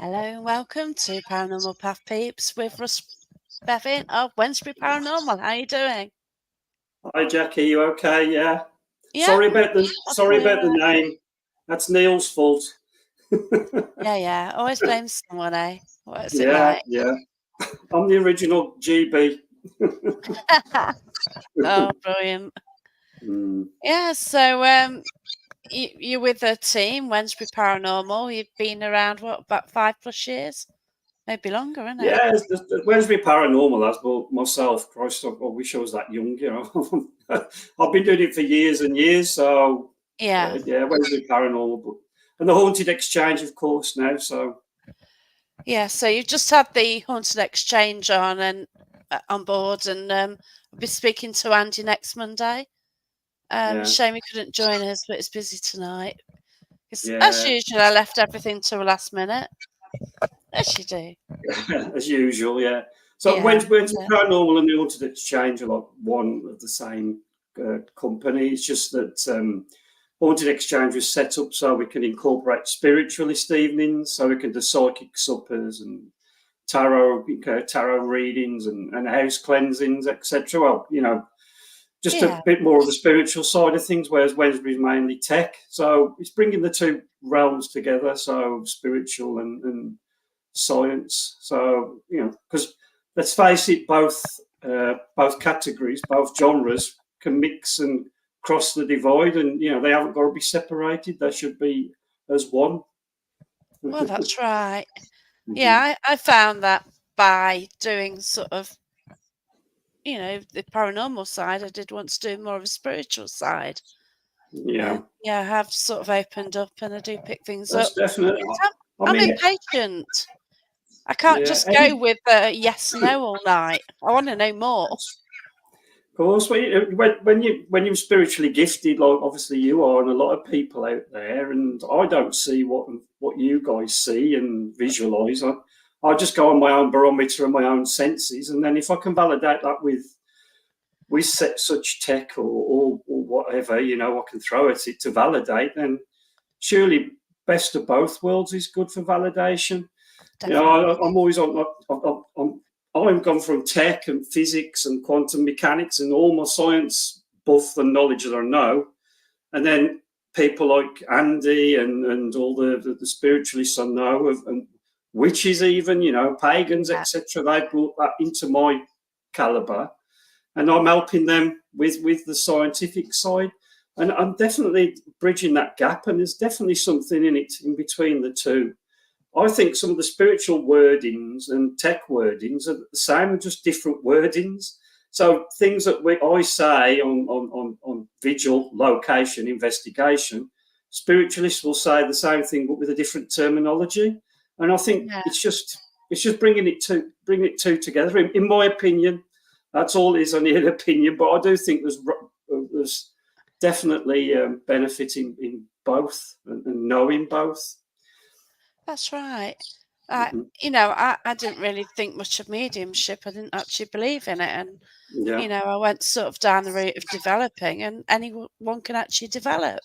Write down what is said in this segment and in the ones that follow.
Hello and welcome to Paranormal Path Peeps with Russ Bevin of Wednesbury Paranormal. How are you doing? Hi Jackie, you okay? Yeah. Yeah, Sorry about the I'll sorry call you about the right. name. That's Neil's fault. Yeah. Always blame someone, eh? What's it Yeah, like? yeah. I'm the original GB. Oh, brilliant. Mm. Yeah, so you're with the team, Wednesbury Paranormal. You've been around, about 5+ years? Maybe longer, isn't it? Yeah, the Wednesbury Paranormal. That's myself. Christ, I wish I was that young. I've been doing it for years and years. So Yeah. yeah, Wednesbury Paranormal, and the Haunted Exchange, of course, now. So Yeah, so you've just had the Haunted Exchange on board, and I'll be speaking to Andy next Monday. yeah, Shame he couldn't join us, but it's busy tonight. 'Cause as yeah, usual, I left everything to the last minute. As you do. as usual. Yeah. So Yeah. Wednesbury Paranormal and the Haunted Exchange are like one of the same company. It's just that Haunted Exchange was set up so we can incorporate spiritualist evenings, so we can do psychic suppers and tarot readings and house cleansings, etc. Well, just a Yeah. bit more of the spiritual side of things, whereas Wednesbury is mainly tech. So it's bringing the two realms together, so spiritual and science. So because let's face it, both categories, both genres can mix and cross the divide, and they haven't got to be separated. They should be as one. Well, that's right. Mhm. Yeah, I found that by doing sort of, the paranormal side, I did want to do more of a spiritual side. Yeah, Yeah, I have sort of opened up and I do pick things up. that's definitely. Because I I'm mean, impatient. I can't yeah, just go with yes, no all night. I want to know more. of course, when you're spiritually gifted, like obviously you are, and a lot of people out there, and I don't see what you guys see and visualize. I just go on my own barometer and my own senses, and then if I can validate that with such tech or whatever, I can throw at it to validate, then surely best of both worlds is good for validation. Definitely. I'm always on. I've gone from tech and physics and quantum mechanics and all my science buff and knowledge that I know, and then people like Andy and all the spiritualists I know, and witches even, pagans, Yeah. etc. They brought that into my caliber, and I'm helping them with the scientific side, and I'm definitely bridging that gap. And there's definitely something in it in between the two. I think some of the spiritual wordings and tech wordings are the same, just different wordings. So things that I say on vigil, location, investigation, spiritualists will say the same thing but with a different terminology. And I think Yeah. it's just bringing it two together. In my opinion, that's all it is. Only an opinion, but I do think there's definitely benefit in both and knowing both. That's right. Mhm. I didn't really think much of mediumship. I didn't actually believe in it. And, Yeah. I went sort of down the route of developing, and anyone can actually develop.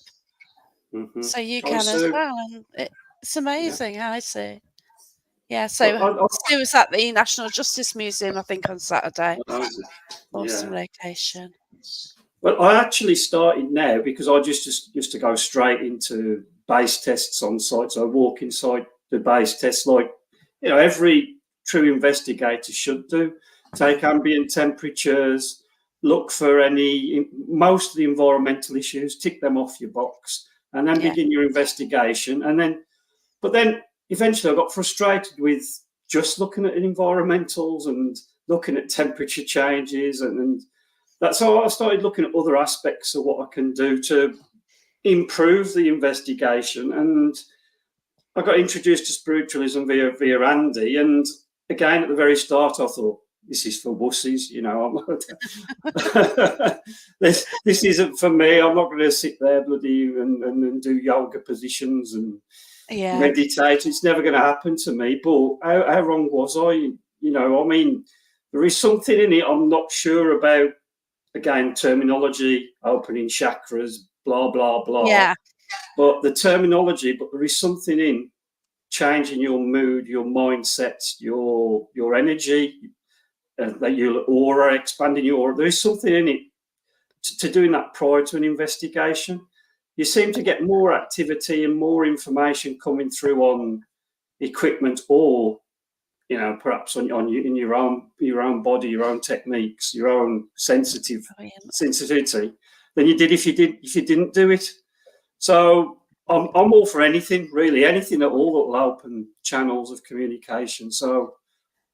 Mm-hmm. So you I can as see. well. And it's Yeah. amazing, I see. Yeah. Well, So Sue was at the National Justice Museum, I think, on Saturday. Awesome yeah. location. Well, I actually started now because I just used to go straight into base tests on site. So I walk inside the base test like every true investigator should do. Take ambient temperatures, look for most of the environmental issues, tick them off your box, and then Yeah. begin your investigation. But then eventually I got frustrated with just looking at environmentals and looking at temperature changes, and that's how I started looking at other aspects of what I can do to improve the investigation. And I got introduced to spiritualism via Andy, and again at the very start I thought, this is for wussies, this isn't for me. I'm not going to sit there bloody and do yoga positions and Yeah. meditate. It's never going to happen to me. But how wrong was I? I mean, there is something in it I'm not sure about. Again, terminology, opening chakras, blah, blah, blah. Yeah. But the terminology, but there is something in changing your mood, your mindset, your energy, that your aura, expanding your aura. There is something in it to doing that prior to an investigation. You seem to get more activity and more information coming through on equipment, or perhaps on in your own body, your own techniques, your own sensitivity than you did if you didn't do it. So I'm all for anything, really, anything at all that will open channels of communication. So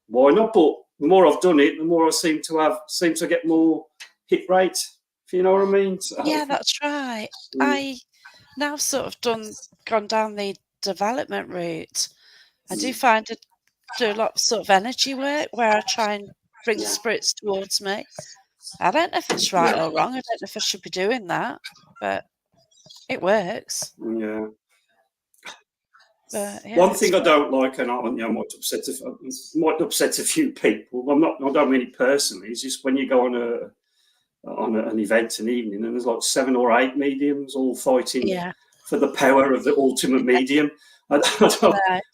why not? But the more I've done it, the more I seem to get more hit rate, if you know what I mean. So, yeah, that's right. I now sort of gone down the development route. I do find I do a lot of sort of energy work where I try and bring spirits towards me. I don't know if it's right or wrong. I don't know if I should be doing that, but it works. Yeah. But, yeah, one thing I don't like, and I might upset a few people. I don't mean it personally. It's just when you go on an event an evening and there's like 7 or 8 mediums all fighting for the power of the ultimate medium. I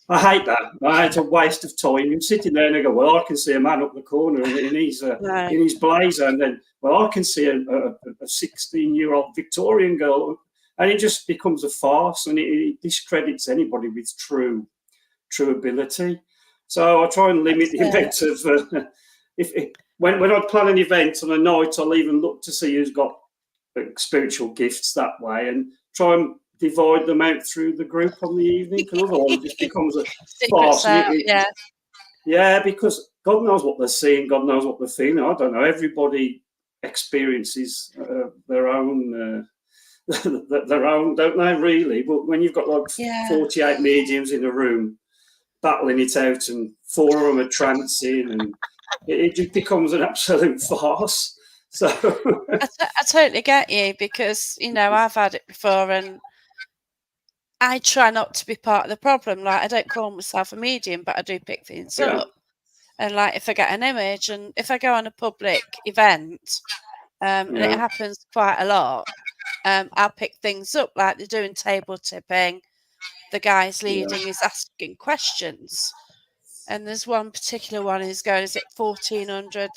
hate that. It's a waste of time. You're sitting there and I go, well, I can see a man up the corner in his blazer, and then, well, I can see a 16-year-old Victorian girl, and it just becomes a farce, and it discredits anybody with true ability. So I try and limit the amount of when I plan an event on a night, I'll even look to see who's got spiritual gifts that way, and try and divide them out through the group on the evening, because otherwise it just becomes a farce. Yeah, because God knows what they're seeing, God knows what they're feeling. I don't know. Everybody experiences their own, don't they? Really, but when you've got like 48 mediums in a room battling it out, and 4 of them are trancing, and it just becomes an absolute farce. So I totally get you, because I've had it before, and I try not to be part of the problem. Like, I don't call myself a medium, but I do pick things up. And like, if I get an image, and if I go on a public event, and it happens quite a lot, I'll pick things up. Like, they're doing table tipping, the guy's leading is asking questions, and there's one particular one who's going, is it 1400,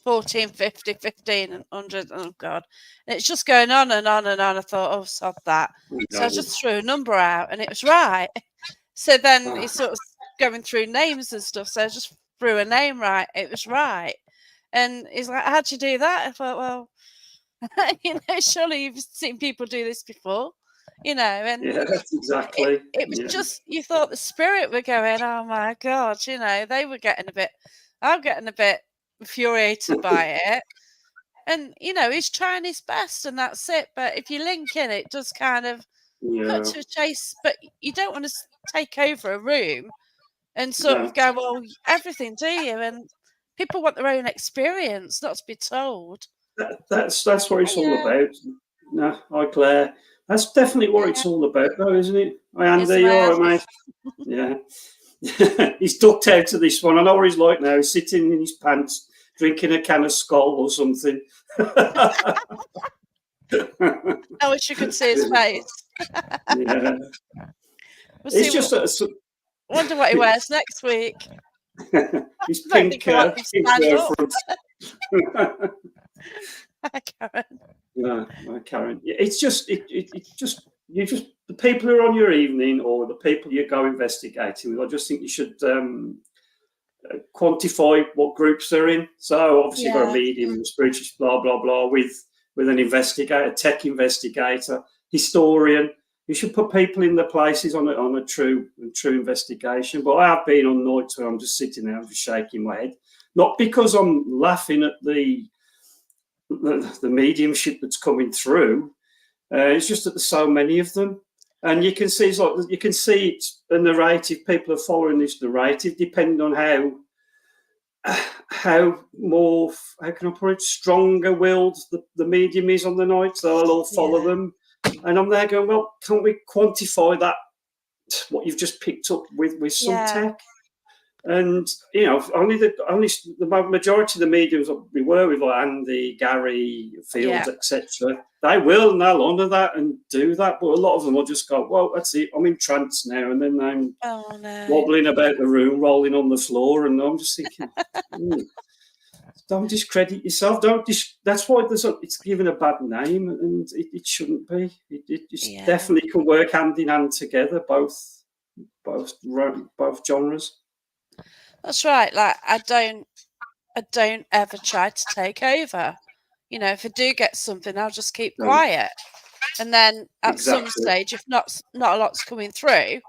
1450, 1500? Oh God. And it's just going on and on and on. I thought, oh, sod that. So I just threw a number out, and it was right. So then he's sort of going through names and stuff. So I just threw a name right. It was right. And he's like, how'd you do that? I thought, well, surely you've seen people do this before, and exactly. It was just, you thought the spirit were going, oh my God, they were I'm getting a bit infuriated by it. And, he's trying his best, and that's it. But if you link in, it does kind of cut to a chase. But you don't want to take over a room and sort of go, well, everything, do you? And people want their own experience, not to be told. That's what it's all about. No, Claire. That's definitely what it's all about, though, isn't it? Andy, you all right, mate? Yeah. He's ducked out of this one. I know what he's like now. He's sitting in his pants, drinking a can of Skull or something. I wish you could see his face. Wonder what he wears next week. His pink girlfriend. Hi, Karen. No, Karen. It's just the people who are on your evening, or the people you go investigating with. I just think you should quantify what groups they're in. So obviously you've got a medium, spiritualist, blah blah blah, with an investigator, tech investigator, historian. You should put people in their places on a true investigation. But I have been on nights where I'm just sitting there, I'm just shaking my head, not because I'm laughing at the mediumship that's coming through. It's just that there's so many of them, and you can see it's a narrative. People are following this narrative, depending on how can I put it, stronger willed the medium is on the night. So they'll all follow them, and I'm there going, well, can't we quantify that, what you've just picked up with some tech? And only the majority of the mediums we were with, like Andy, Gary, Fields, etc. They will now honour that and do that, but a lot of them will just go, "Well, that's it. I'm in trance now," and then I'm wobbling about the room, rolling on the floor, and I'm just thinking, don't discredit yourself. That's why it's given a bad name, and it shouldn't be. It definitely can work hand in hand together, both genres. That's right. Like I don't ever try to take over. If I do get something, I'll just keep quiet. And then at some stage, if not a lot's coming through,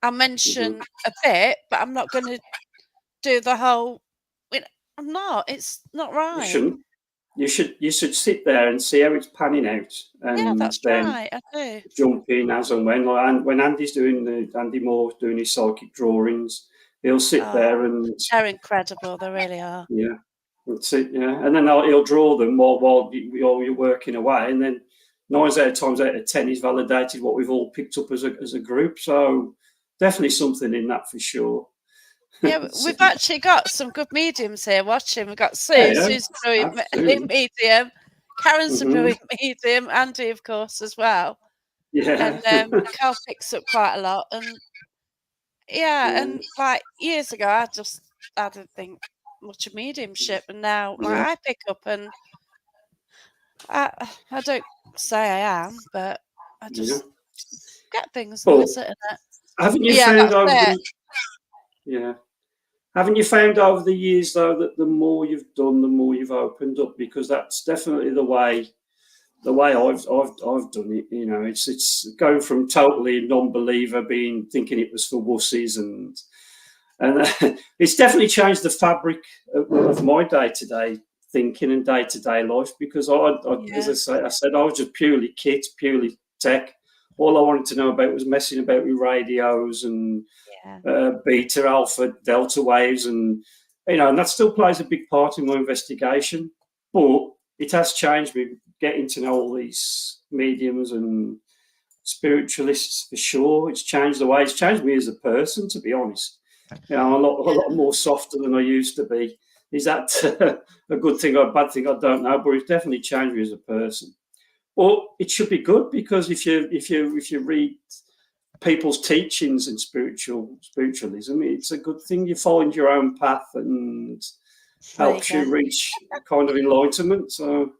I'll mention a bit, but I'm not going to do the whole. I'm not. It's not right. You shouldn't. You should sit there and see how it's panning out, and that's then right. I do. jump in as and when. Like, when Andy Moore's doing his psychic drawings, he'll sit there and they're incredible. They really are. Yeah, that's it. Yeah, and then he'll draw them while you're working away, and then 9 times out of 10 he's validated what we've all picked up as a group. So definitely something in that for sure. Yeah, we've actually got some good mediums here watching. We've got Sue, Sue's a brilliant medium, Karen's a brilliant medium, Andy, of course, as well. Yeah. And Carl picks up quite a lot. And and like years ago, I didn't think much of mediumship, and now I pick up, and I don't say I am, but I just get things. And that's it. Haven't you found Haven't you found over the years, though, that the more you've done, the more you've opened up? Because that's definitely the way I've done it. It's going from totally non-believer, thinking it was for wussies, and it's definitely changed the fabric of my day-to-day thinking and day-to-day life. Because as I said, I was just purely kit, purely tech. All I wanted to know about was messing about with radios and beta, alpha, delta waves, and that still plays a big part in my investigation. But it has changed me getting to know all these mediums and spiritualists for sure. It's changed the way. It's changed me as a person, to be honest. I'm a lot more softer than I used to be. Is that a good thing or a bad thing? I don't know, but it's definitely changed me as a person. Well, it should be good, because if you read people's teachings in spiritualism, it's a good thing. You find your own path and helps you reach kind of enlightenment. So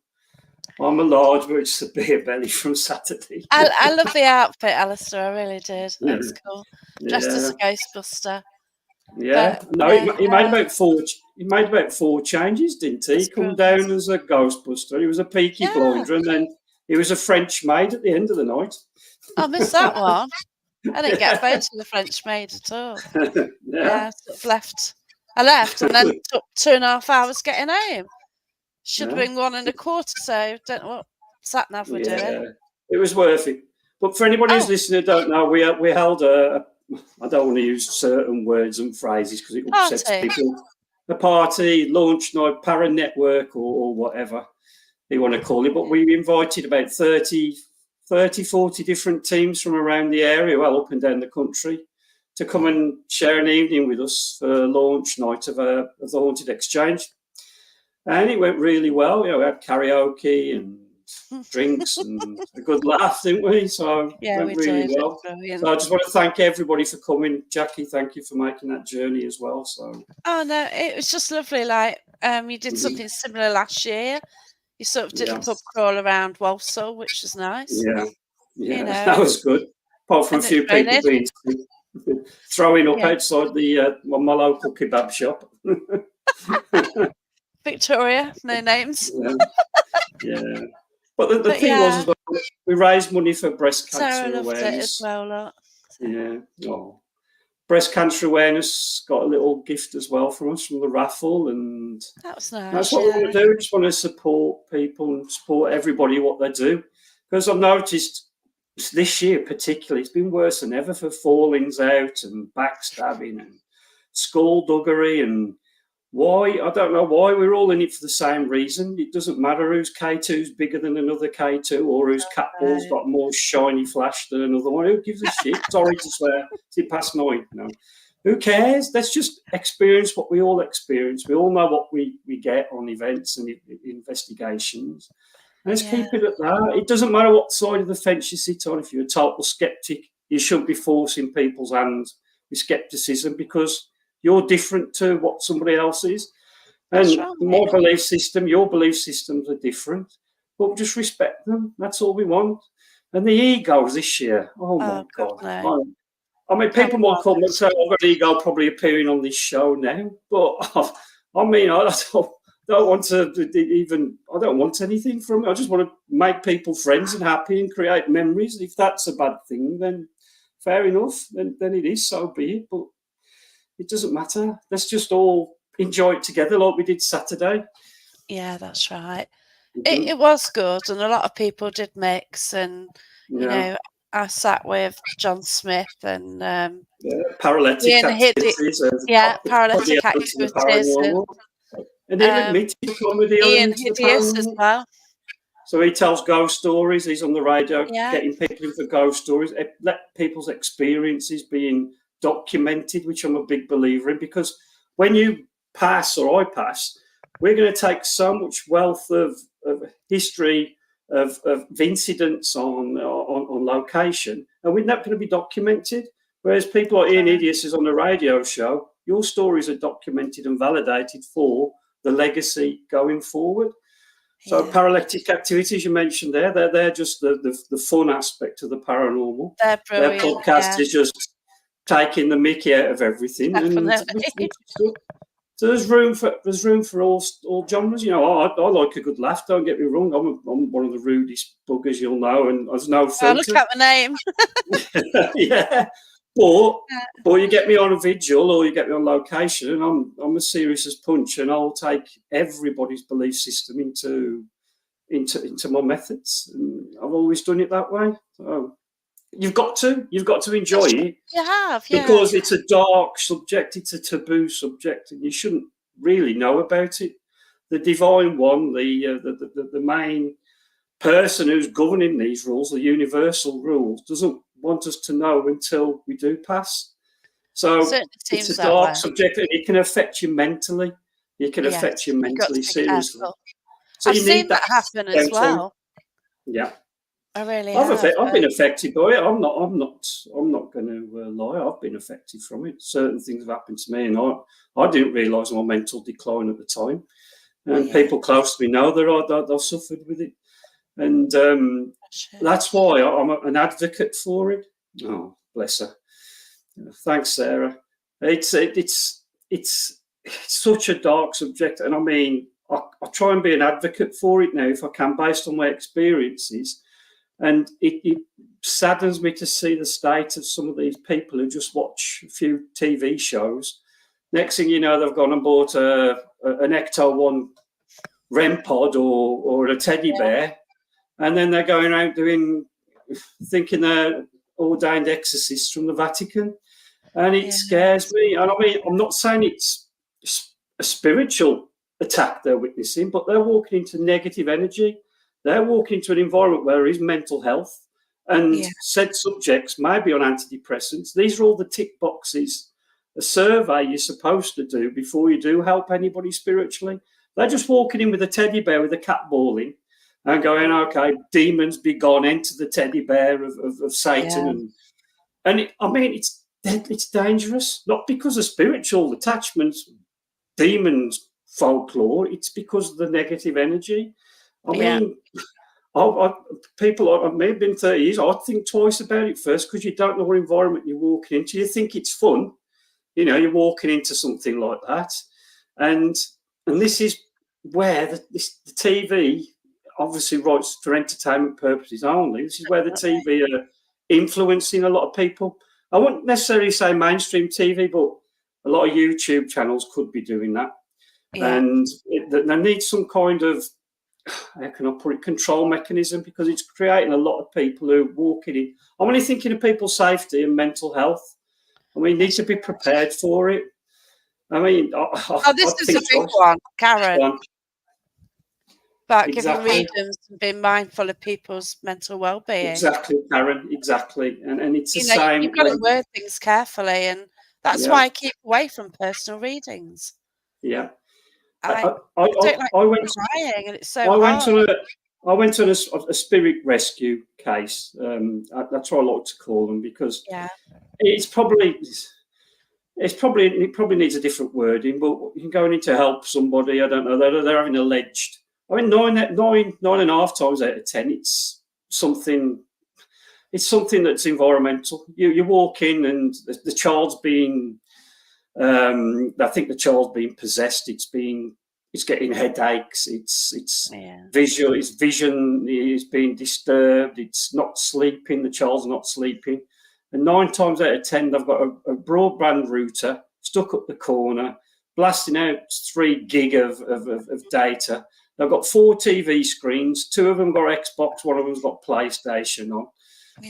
I'm a large, but it's a beer belly from Saturday. I love the outfit, Alistair. I really did. That's cool. Dressed as a Ghostbuster. Yeah, he made about 4. He made about 4 changes, didn't he? He come down as a Ghostbuster. He was a Peaky Blinder, and then he was a French maid at the end of the night. I missed that one. I didn't get a photo of the French maid at all. I left and then took 2.5 hours getting home. Should have been 1 1/4, so don't know what sat nav we're doing. It was worth it. But for anybody who's listening who don't know, we held I don't want to use certain words and phrases because it upsets people. A party, launch night, para network, or whatever you want to call it. But we invited about 30, 40 different teams from around the area, well, up and down the country, to come and share an evening with us for launch night of the Haunted Exchange. And it went really well. We had karaoke and drinks and a good laugh, didn't we? So it went really well. So I just want to thank everybody for coming. Jackie, thank you for making that journey as well. So no, it was just lovely. Like you did something similar last year. You sort of did a pub crawl around Walsall, which was nice. Yeah, that was good. Apart from a few people being throwing up outside my local kebab shop. Victoria, no names. Yeah. But the thing was, as well, we raised money for breast cancer awareness. It as well, look. Yeah. Oh. Breast cancer awareness got a little gift as well from us from the raffle, and that was nice. That's what we want to do. We just want to support people and support everybody what they do, because I've noticed this year particularly it's been worse than ever for fallings out and backstabbing and skullduggery and. Why? I don't know why. We're all in it for the same reason. It doesn't matter whose K2's bigger than another K2 or whose cat ball's got more shiny flash than another one. Who gives a shit? Sorry to swear. Is it past 9? No. Who cares? Let's just experience what we all experience. We all know what we get on events and investigations. Let's keep it at that. It doesn't matter what side of the fence you sit on. If you're a total skeptic, you shouldn't be forcing people's hands with skepticism, because you're different to what somebody else is. And my belief system, your belief systems are different, but just respect them. That's all we want. And the egos this year, oh my God. No. I mean, people might call me and say, I've got an ego probably appearing on this show now, but I mean, I don't want to even, I don't want anything from it. I just want to make people friends and happy and create memories. If that's a bad thing, then fair enough, then it is, so be it. But it doesn't matter. Let's just all enjoy it together like we did Saturday. Yeah, that's right. It was good, and a lot of people did mix, and you know, I sat with John Smith and paralytic activities. Paralytic activities. And Ian admitted comedy. Ian Hideous as well. So he tells ghost stories. He's on the radio getting people in for ghost stories. Let people's experiences being documented, which I'm a big believer in, because when you pass or I pass, we're going to take so much wealth of history of incidents on location, and we're not going to be documented. Whereas people like Ian Hideous is on the radio show, your stories are documented and validated for the legacy going forward. So paralytic activities you mentioned there, they're just the fun aspect of the paranormal. They're brilliant. Their podcast is just taking the mickey out of everything. Definitely. And so there's room for all genres. You know, I like a good laugh. Don't get me wrong. I'm one of the rudest buggers you'll know, and there's no filter. Look at the name. Yeah, but you get me on a vigil or you get me on location, and I'm as serious as punch, and I'll take everybody's belief system into my methods, and I've always done it that way. So you've got to enjoy it. You have, because it's a dark subject, it's a taboo subject, and you shouldn't really know about it. The divine one, the main person who's governing these rules, the universal rules, doesn't want us to know until we do pass. So it's a dark subject, and it can affect you mentally. It can affect you mentally seriously. So I've seen that happen as well. Yeah. I really I've been affected by it. I'm not going to lie. I've been affected from it. Certain things have happened to me, and I didn't realise my mental decline at the time. And people close to me know that I've suffered with it, and that's why I'm an advocate for it. Oh, bless her. Thanks, Sarah. It's such a dark subject, and I mean, I try and be an advocate for it now if I can, based on my experiences. And it saddens me to see the state of some of these people who just watch a few TV shows. Next thing you know, they've gone and bought an Ecto-1 REM pod or a teddy bear, and then they're going out thinking they're ordained exorcists from the Vatican. And it scares me. And I mean, I'm not saying it's a spiritual attack they're witnessing, but they're walking into negative energy. They're walking into an environment where there is mental health, and said subjects may be on antidepressants. These are all the tick boxes, a survey you're supposed to do before you do help anybody spiritually. They're just walking in with a teddy bear with a cat ball in and going, okay, demons be gone, enter the teddy bear of Satan. And I mean, it's dangerous, not because of spiritual attachments, demons, folklore. It's because of the negative energy. I mean, I may have been 30 years. I'd think twice about it first, because you don't know what environment you're walking into. You think it's fun, you know, you're walking into something like that, and this is where the TV obviously writes for entertainment purposes only. This is where the TV are influencing a lot of people. I wouldn't necessarily say mainstream TV, but a lot of YouTube channels could be doing that, and they need some kind of, how can I put it, control mechanism, because it's creating a lot of people who are walking in. I'm only thinking of people's safety and mental health. I mean, need to be prepared for it. I mean, this is a big one, Karen. About giving readings and being mindful of people's mental well-being. Exactly, Karen. Exactly, and it's the same. You've got to word things carefully, and That's why I keep away from personal readings. Yeah. I don't like I went crying, and it's so I went hard. on a spirit rescue case. That's what I like to call them, because Yeah. it probably needs a different wording, but you're going in to help somebody. I don't know. They're having alleged. I mean, nine and a half times out of 10, it's something. It's something that's environmental. You walk in and the child's being. I think the child's being possessed. It's getting headaches. It's visual. Its vision is being disturbed. It's not sleeping. The child's not sleeping. And 9 times out of 10, they've got a broadband router stuck up the corner, blasting out 3 gig of data. They've got 4 TV screens. 2 of them got Xbox. 1 of them's got PlayStation on,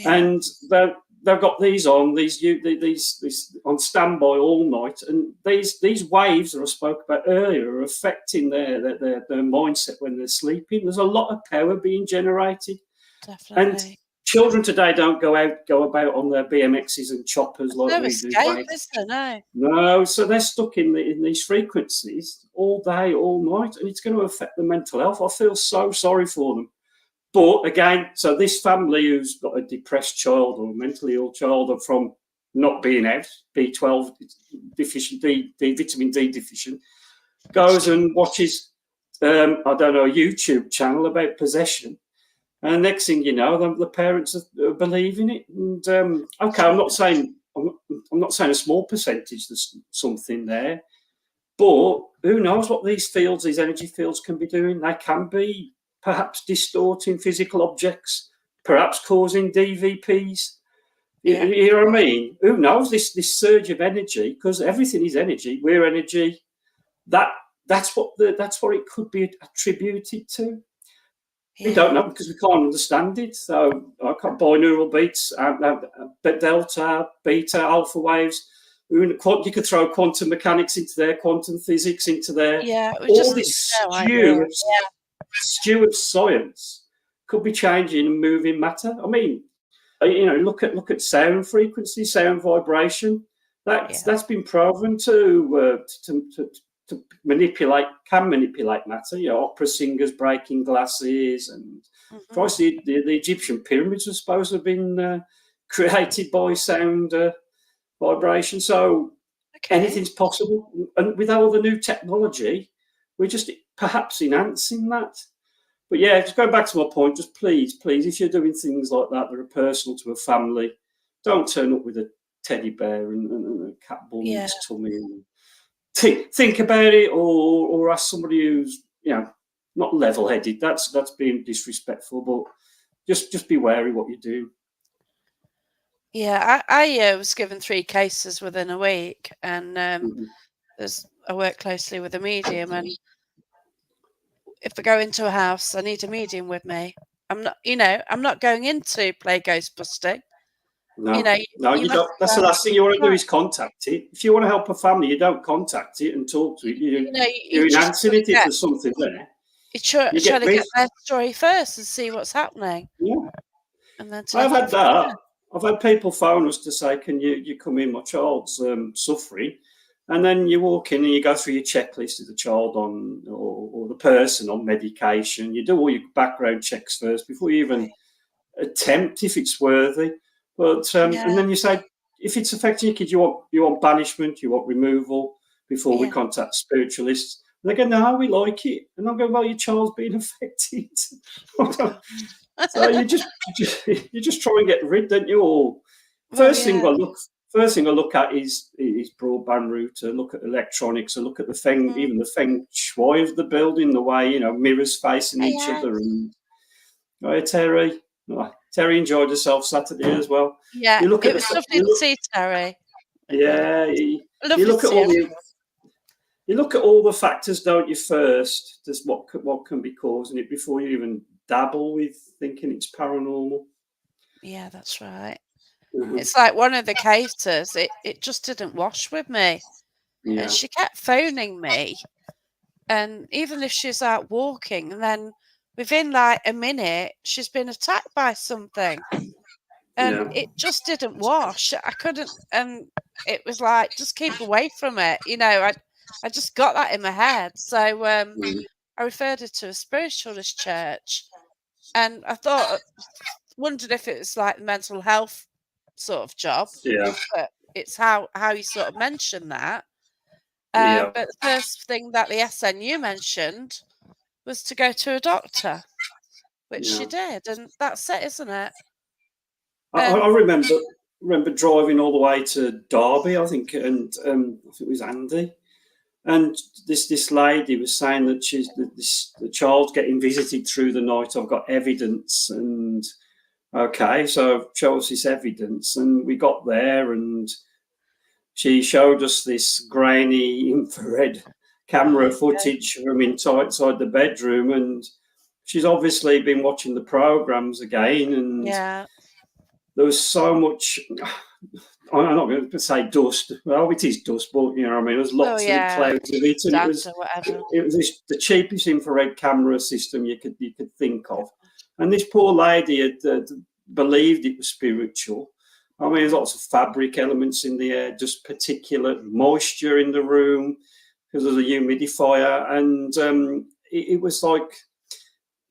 and they've got these on these on standby all night. And these waves that I spoke about earlier are affecting their mindset when they're sleeping. There's a lot of power being generated. Definitely. And children today don't go about on their BMXs and choppers like we do. No, so they're stuck in these frequencies all day, all night, and it's going to affect their mental health. I feel so sorry for them. But again, so this family who's got a depressed child or mentally ill child, or from not being out, B12 deficient, vitamin D deficient, goes and watches, I don't know, a YouTube channel about possession. And the next thing you know, the parents are believing it. And okay, I'm not saying a small percentage. There's something there, but who knows what these energy fields, can be doing? They can be perhaps distorting physical objects, perhaps causing DVPs. Yeah. You know what I mean? Who knows? This surge of energy, because everything is energy. We're energy. That's what it could be attributed to. We don't know, because we can't understand it. So I can't binaural beats, delta, beta, alpha waves. You could throw quantum mechanics into there, quantum physics into there. All this stew of science could be changing and moving matter. I mean, look at sound frequency, sound vibration. That's been proven to manipulate matter. Opera singers breaking glasses, and the Egyptian pyramids were supposed to have been created by sound vibration. So anything's possible, and with all the new technology, we're just perhaps enhancing that. But yeah, just going back to my point, just please, if you're doing things like that are personal to a family, don't turn up with a teddy bear and a cat ball in its tummy. And think about it, or ask somebody who's not level-headed. That's being disrespectful, but just be wary what you do. Yeah, I was given 3 cases within a week, and I work closely with a medium, and if I go into a house, I need a medium with me. I'm not going in to play ghost busting. No, you don't. That's the last thing you want to do is contact it. If you want to help a family, you don't contact it and talk to it. You're enhancing it if there's something there. You try to get their story first and see what's happening. Yeah. And then I've had that. I've had people phone us to say, can you come in, my child's suffering. And then you walk in and you go through your checklist of the child on, or the person on medication. You do all your background checks first before you even attempt if it's worthy. But and then you say, if it's affecting your kid, you want banishment, you want removal before we contact spiritualists. And they go, no, we like it. And I'm going, well, your child's being affected. So you just try and get rid, don't you? Or first thing I look at is broadband router. Look at electronics. I look at the feng, even the feng shui of the building, the way mirrors facing each other. And Terry enjoyed herself Saturday as well. Yeah, it was lovely to see Terry. Yeah, you look at all the factors, don't you? First, just what can be causing it before you even dabble with thinking it's paranormal. Yeah, that's right. It's like one of the cases, it just didn't wash with me. Yeah. And she kept phoning me. And even if she's out walking, and then within like a minute, she's been attacked by something. and it just didn't wash. I couldn't, and it was like, just keep away from it. I just got that in my head. So I referred her to a spiritualist church, and I wondered if it was like the mental health sort of job. Yeah. But it's how you sort of mentioned that. Yeah. But the first thing that the SNU mentioned was to go to a doctor, which she did, and that's it, isn't it? I remember driving all the way to Derby, I think, and I think it was Andy, and this lady was saying that the child's getting visited through the night. I've got evidence, and okay, so show us this evidence, and we got there, and she showed us this grainy infrared camera footage from inside the bedroom, and she's obviously been watching the programs again, and there was so much. I'm not going to say dust. Well, it is dust, but you know what I mean. There's lots of clouds of it, and it was the cheapest infrared camera system you could think of. And this poor lady had believed it was spiritual. I mean, there's lots of fabric elements in the air, just particulate moisture in the room because there's a humidifier, and it was like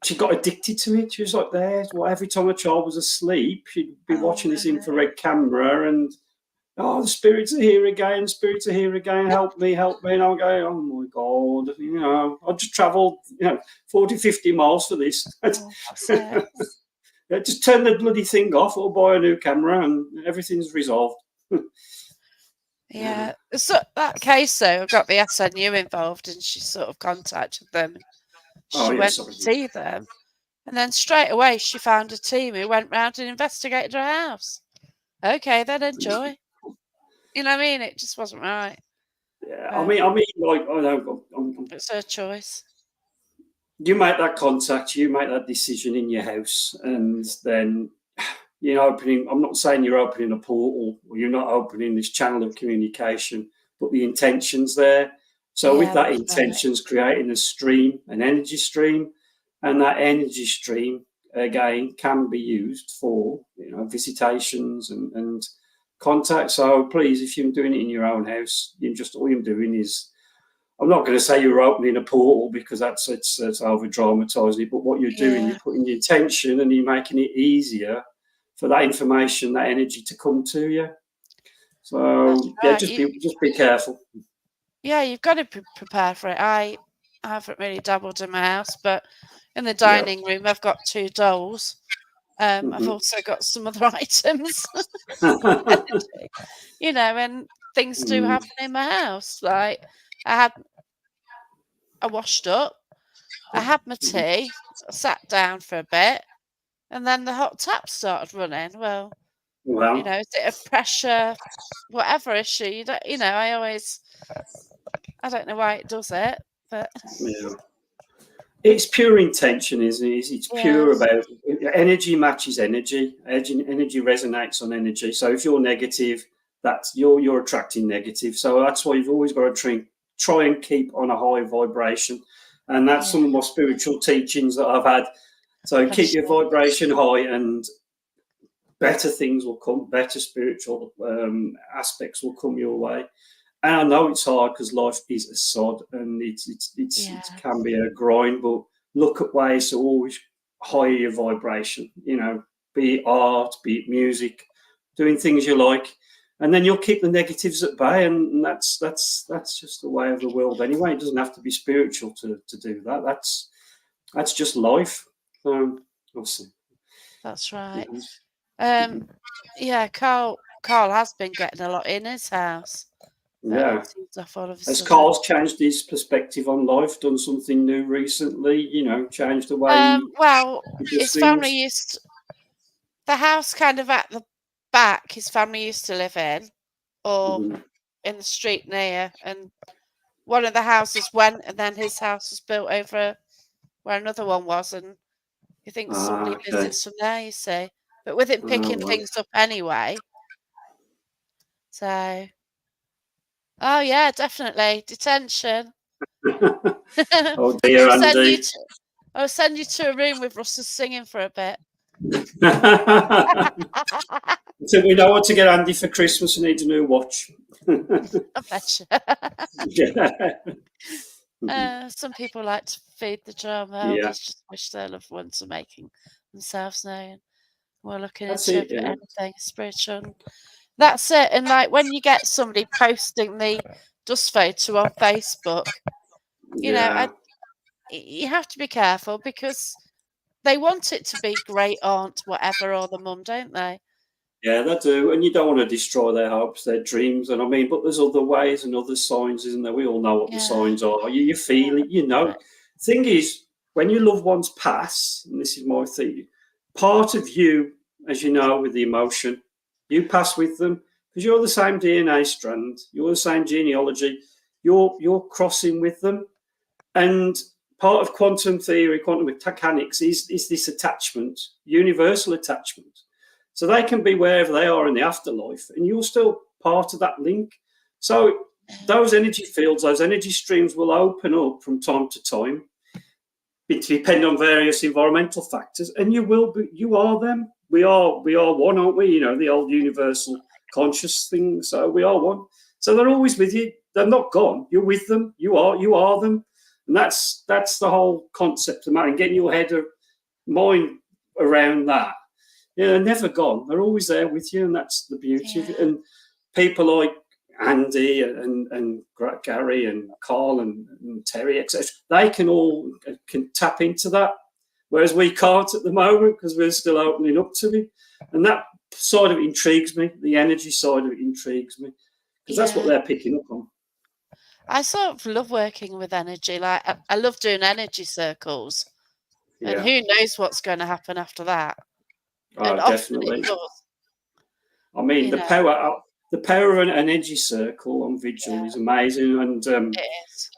she got addicted to it. She was like there. Well, every time a child was asleep, she'd be watching this infrared camera, and the spirits are here again. Spirits are here again. Help me, help me. And I'm going, oh my God, I just travelled 40, 50 miles for this. Just turn the bloody thing off or buy a new camera and everything's resolved. Yeah. So that case, though, got the SNU involved, and she sort of contacted them. She went to see them, and then straight away she found a team who went round and investigated her house. Okay, then enjoy. You know what I mean? It just wasn't right. Yeah, I mean, like, I know it's her choice. You make that contact, you make that decision in your house, and then I'm not saying you're opening a portal or you're not opening this channel of communication, but the intention's there. So with that intention's creating a stream, an energy stream, and that energy stream again can be used for visitations and contact. So please, if you're doing it in your own house, all you're doing is, I'm not going to say you're opening a portal because it's over dramatizing it, but what you're doing, you're putting the intention and you're making it easier for that information, that energy to come to you. So just be careful. Yeah, you've got to prepare for it. I haven't really dabbled in my house, but in the dining room, I've got 2 dolls. I've also got some other items, and things do happen in my house. Like I washed up, I had my tea, I sat down for a bit, and then the hot tap started running. Well, is it a pressure, whatever issue? I don't know why it does it, but it's pure intention, isn't it? It's pure about energy matches energy. Energy resonates on energy. So if you're negative, that's you're attracting negative. So that's why you've always got to try and keep on a high vibration. And that's some of my spiritual teachings that I've had. So keep your vibration high, and better things will come. Better spiritual aspects will come your way. And I know it's hard because life is a sod, and it can be a grind. But look at ways to always higher your vibration. Be it art, be it music, doing things you like, and then you'll keep the negatives at bay. And that's just the way of the world anyway. It doesn't have to be spiritual to do that. That's just life. We'll see. That's right. Carl has been getting a lot in his house. Yeah. Has Carl's changed his perspective on life, done something new recently, changed the way his family the house kind of at the back his family used to live in, or in the street near, and one of the houses went, and then his house was built over where another one was, and he thinks somebody visits from there, you see. But with him picking things up anyway. So oh yeah, definitely. Detention. Oh dear, Andy. I'll send you to a room with Russell singing for a bit. So we know what to get Andy for Christmas. I need a new watch. I bet you. Yeah. Some people like to feed the drama. Yeah, Others just wish their loved ones are making themselves known. We're looking that's into it. Yeah, anything spiritual. That's it. And like when you get somebody posting the dust photo on Facebook, you know, you have to be careful because they want it to be great aunt, whatever, or the mum, don't they? yeah, they do. And you don't want to destroy their hopes, their dreams. And I mean, but there's other ways and other signs, isn't there? We all know what the Yeah. signs are. You feel it, you know. Thing is, when your loved ones pass, and this is my thing, part of you, as you know, with the emotion, you pass with them because you're the same DNA strand, you're the same genealogy, you're crossing with them. And part of quantum theory, quantum mechanics, is this attachment, universal attachment. So they can be wherever they are in the afterlife, and you're still part of that link. So those energy fields, those energy streams will open up from time to time, depending on various environmental factors, and you are them. We are one, aren't we? You know, the old universal conscious thing. So we are one. So they're always with you. They're not gone. You're with them. You are them. And that's the whole concept of that, and getting your mind around that. Yeah, they're never gone. They're always there with you, and that's the beauty of it. And people like Andy and Gary and Carl and Terry, etc., they can all tap into that, whereas we can't at the moment because we're still opening up to it. And that side of it intrigues me. The energy side of it intrigues me because that's what they're picking up on. I sort of love working with energy. Like I love doing energy circles, and who knows what's going to happen after that. Oh, And definitely. I mean, the power of an energy circle on Vigil is amazing. And it is.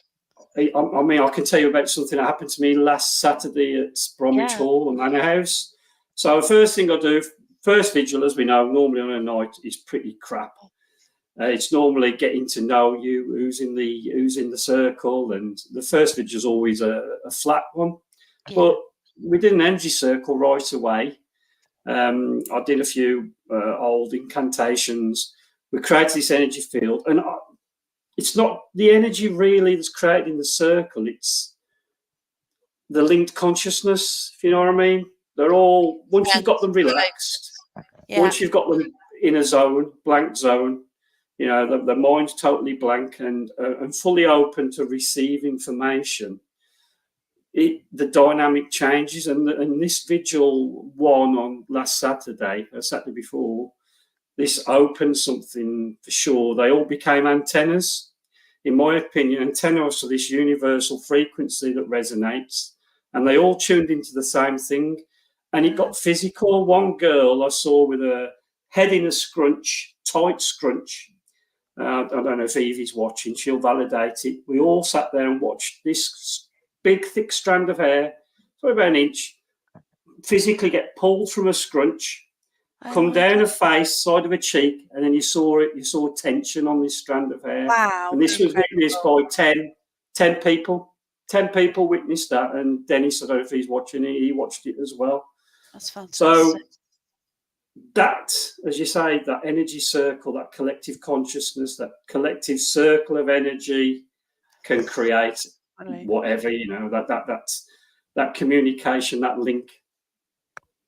I mean, I can tell you about something that happened to me last Saturday at Bromwich Hall, the Manor House. So the first thing I do, first Vigil, as we know, normally on a night is pretty crap. It's normally getting to know you, who's in the circle, and the first Vigil is always a flat one. But we did an energy circle right away. I did a few old incantations. We created this energy field, and it's not the energy really that's created in the circle. It's the linked consciousness, if you know what I mean. They're all, once you've got them relaxed, once you've got them in a zone, blank zone, you know, the mind's totally blank and fully open to receive information. The dynamic changes, and this Vigil one on last Saturday before, this opened something for sure. They all became antennas, in my opinion. Antennas to this universal frequency that resonates, and they all tuned into the same thing, and it got physical. One girl I saw with her head in a scrunch, tight scrunch. I don't know if Evie's watching, she'll validate it. We all sat there and watched this big, thick strand of hair, probably about an inch, physically get pulled from a scrunch, come down her face, side of her cheek, and then you saw tension on this strand of hair. Wow. And this was witnessed by 10 people. 10 people witnessed that, and Dennis, I don't know if he's watching it, he watched it as well. That's fantastic. So that, as you say, that energy circle, that collective consciousness, that collective circle of energy can create whatever, you know, that communication, that link.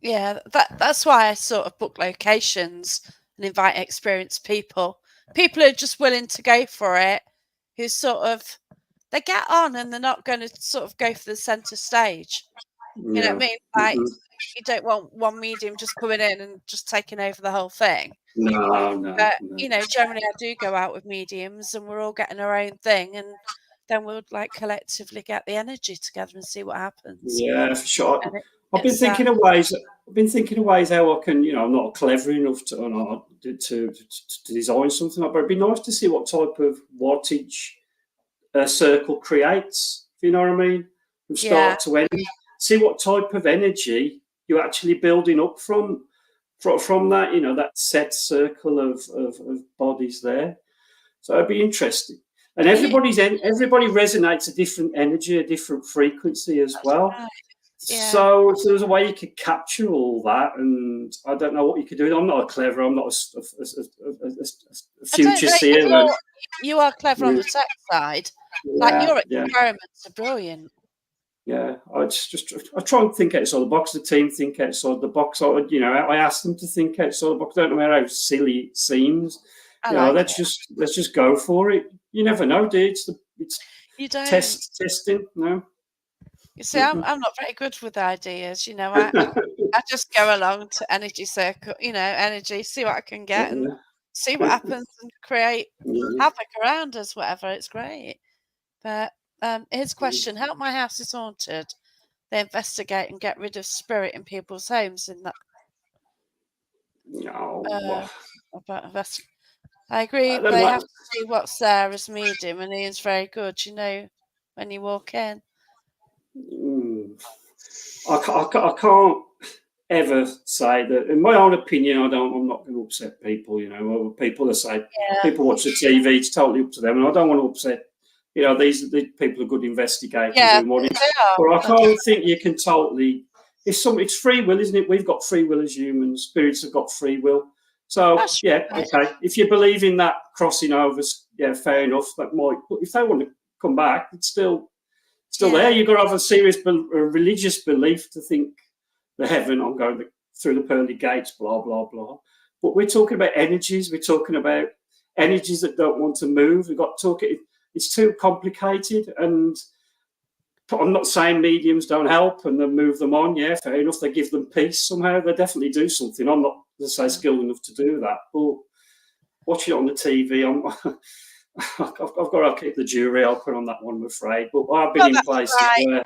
Yeah, that's why I sort of book locations and invite experienced people who are just willing to go for it, who sort of, they get on and they're not going to sort of go for the centre stage. You know what I mean? Like, you don't want one medium just coming in and just taking over the whole thing. No. But, you know, generally I do go out with mediums and we're all getting our own thing, and then we'll like collectively get the energy together and see what happens. Yeah, for sure. I've been thinking of ways how I can, you know, I'm not clever enough to design something, but it'd be nice to see what type of wattage a circle creates, if you know what I mean, from start to end. See what type of energy you're actually building up from that, you know, that set circle of bodies there. So it'd be interesting. And everybody resonates a different energy, a different frequency as well. Right. Yeah. So there's a way you could capture all that, and I don't know what you could do. I'm not I'm not a I don't future know. seer. You are clever on the tech side. Like your Yeah, experiments are brilliant. yeah. I try and think outside the box. The team think outside the box. I ask them to think outside the box. I don't know how silly it seems. I like Let's just go for it. You never know, dude. It's you don't. testing. No. You see, I'm not very good with ideas. I just go along to energy circle, energy, see what I can get and see what happens and create havoc around us, whatever. It's great. But here's a question. Help My House is Haunted. They investigate and get rid of spirit in people's homes in that. No. I agree. I don't They know. have to see what's there as medium, and Ian's very good, when you walk in. I can't ever say that. In my own opinion, I'm not going to upset people. People that say people watch the TV. It's totally up to them, and I don't want to upset. These people are good investigators and what. But I can't think you can totally. It's free will, isn't it? We've got free will as humans. Spirits have got free will. So okay. If you believe in that crossing over, fair enough. That might. But if they want to come back, it's still there. You've got to have a serious religious belief to think the heaven. I'm going through the pearly gates. Blah blah blah. But we're talking about energies. We're talking about energies that don't want to move. We've got to talk. It's too complicated, and I'm not saying mediums don't help and then move them on. Yeah, fair enough. They give them peace somehow. They definitely do something. I'm not, let's say, skilled enough to do that. But watching it on the TV, I've got to keep the jury open on that one, I'm afraid. But I've been in places where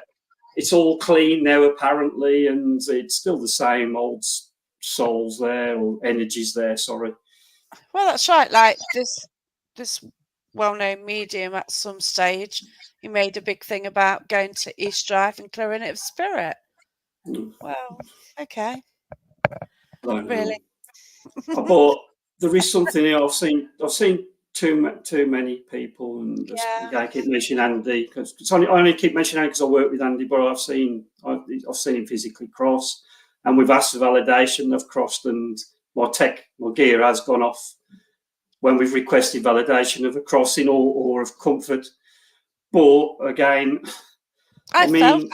it's all clean now, apparently, and it's still the same old souls there, or energies there, sorry. Well, that's right. Like this well-known medium at some stage, he made a big thing about going to East Drive and clearing it of spirit. Well, okay. Really? But there is something here. I've seen too many people, and I keep mentioning Andy because I only keep mentioning Andy because I work with Andy. But I've seen him physically cross, and we've asked for validation. They've crossed, and my gear has gone off when we've requested validation of a crossing or of comfort. But again, I felt it.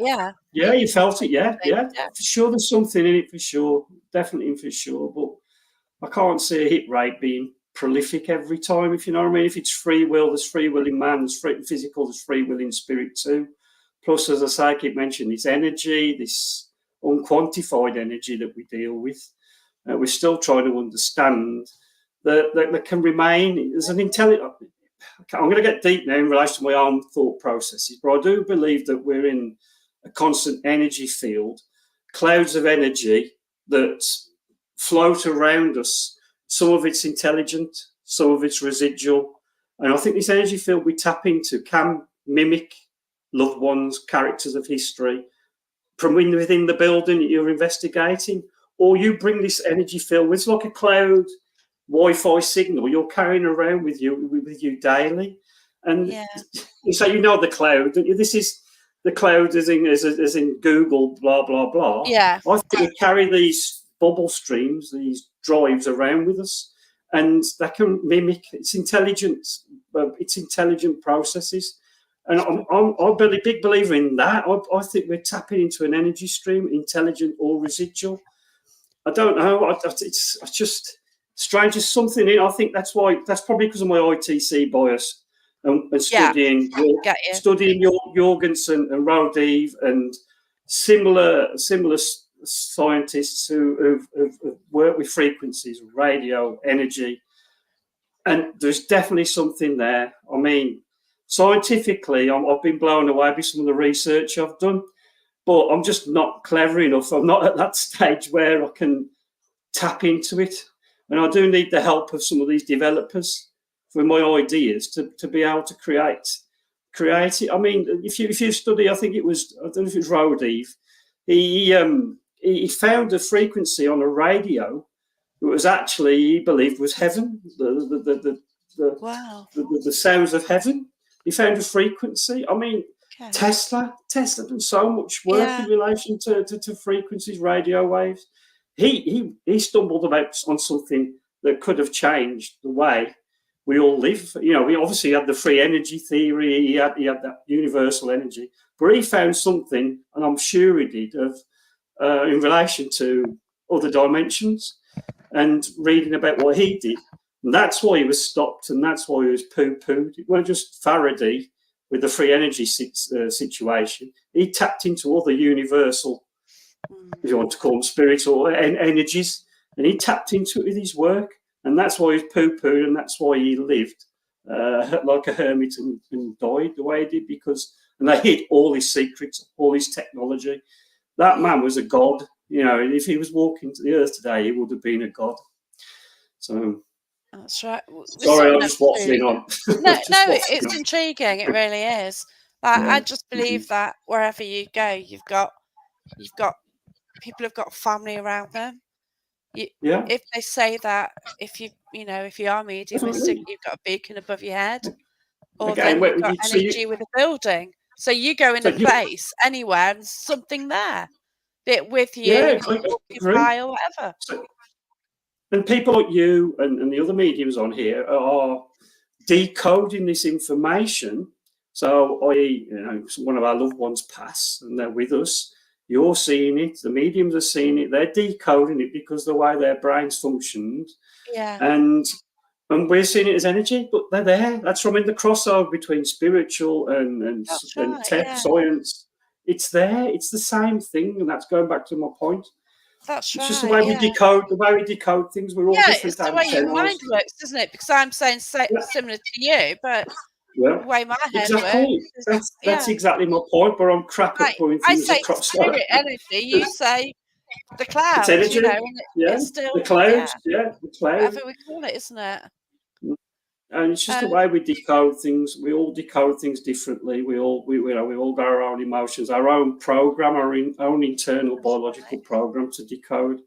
Yeah. Yeah, you felt it. Yeah. For sure, there's something in it. For sure, definitely for sure. But I can't see a hit rate being prolific every time, if you know what I mean. If it's free will, there's free will in man, there's free in physical, there's free will in spirit too. Plus, as I say, I keep mentioning this energy, this unquantified energy that we deal with. We're still trying to understand that can remain as an intelligent. I'm going to get deep now in relation to my own thought processes, but I do believe that we're in a constant energy field, clouds of energy that float around us. Some of it's intelligent, some of it's residual. And I think this energy field we tap into can mimic loved ones, characters of history from within the building that you're investigating, or you bring this energy field. It's like a cloud Wi-Fi signal you're carrying around with you daily. And so the cloud. This is the cloud as in Google, blah, blah, blah. Yeah. I think we carry these bubble streams, these drives around with us, and that can mimic its intelligent processes. And I'm a big believer in that. I think we're tapping into an energy stream, intelligent or residual. I don't know. It's just strange. There's something in. I think that's probably because of my ITC bias and studying Jorgensen and Rodiv and similar scientists who've worked with frequencies, radio, energy, and there's definitely something there. I mean, scientifically, I've been blown away by some of the research I've done, but I'm just not clever enough. I'm not at that stage where I can tap into it, and I do need the help of some of these developers for my ideas to be able to create it. I mean, if you study, I don't know if it was Rodiv, he found a frequency on a radio that was actually, he believed, was heaven, the sounds of heaven. He found a frequency. I mean, Okay. Tesla done so much work in relation to frequencies, radio waves. He stumbled on something that could have changed the way we all live. You know, we obviously had the free energy theory. He had that universal energy, but he found something, and I'm sure he did, of in relation to other dimensions. And reading about what he did, and that's why he was stopped, and that's why he was poo-pooed. It wasn't just Faraday with the free energy situation. He tapped into other universal, if you want to call them spiritual energies, and he tapped into it with his work, and that's why he was poo-pooed, and that's why he lived like a hermit and died the way he did, and they hid all his secrets, all his technology. That man was a god. You know, if he was walking to the earth today, he would have been a god. So that's right. Sorry, I'm just waffling on. No, it's intriguing. It really is. Like, I just believe that wherever you go, you've got people have got family around them. If they say that, if you are mediumistic, you've got a beacon above your head, or again, then you've got energy with a building. So you go in a place anywhere, and there's something there. Bit with you, by or whatever. And people like you and the other mediums on here are decoding this information. So one of our loved ones pass, and they're with us. You're seeing it. The mediums are seeing it. They're decoding it because the way their brains functioned. Yeah. And we're seeing it as energy, but they're there. That's from in the crossover between spiritual and tech science. It's there. It's the same thing, and that's going back to my point. That's it's just the way we decode things. We're all different. It's the way your mind works, isn't it? Because I'm saying similar to you, but the way my head works. That's exactly my point. But I'm crap at putting things across. Spirit energy. You say the clouds. It's energy. It's still the clouds. The clouds. Whatever we call it, isn't it? And it's just the way we decode things. We all decode things differently. We all got our own emotions, our own program, our own internal biological program to decode.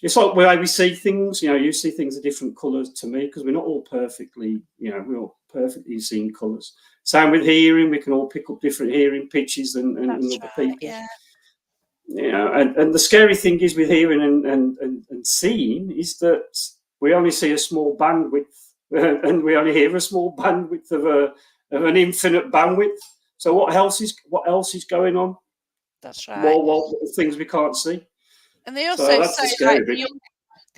It's like the way we see things. You know, you see things of different colours to me because we're not all perfectly. We're all perfectly seeing colours. Same with hearing. We can all pick up different hearing pitches than other people. Yeah. And the scary thing is with hearing and seeing is that we only see a small bandwidth. And we only hear a small bandwidth of an infinite bandwidth. So what else is going on? That's right. Well, things we can't see. And they also say like the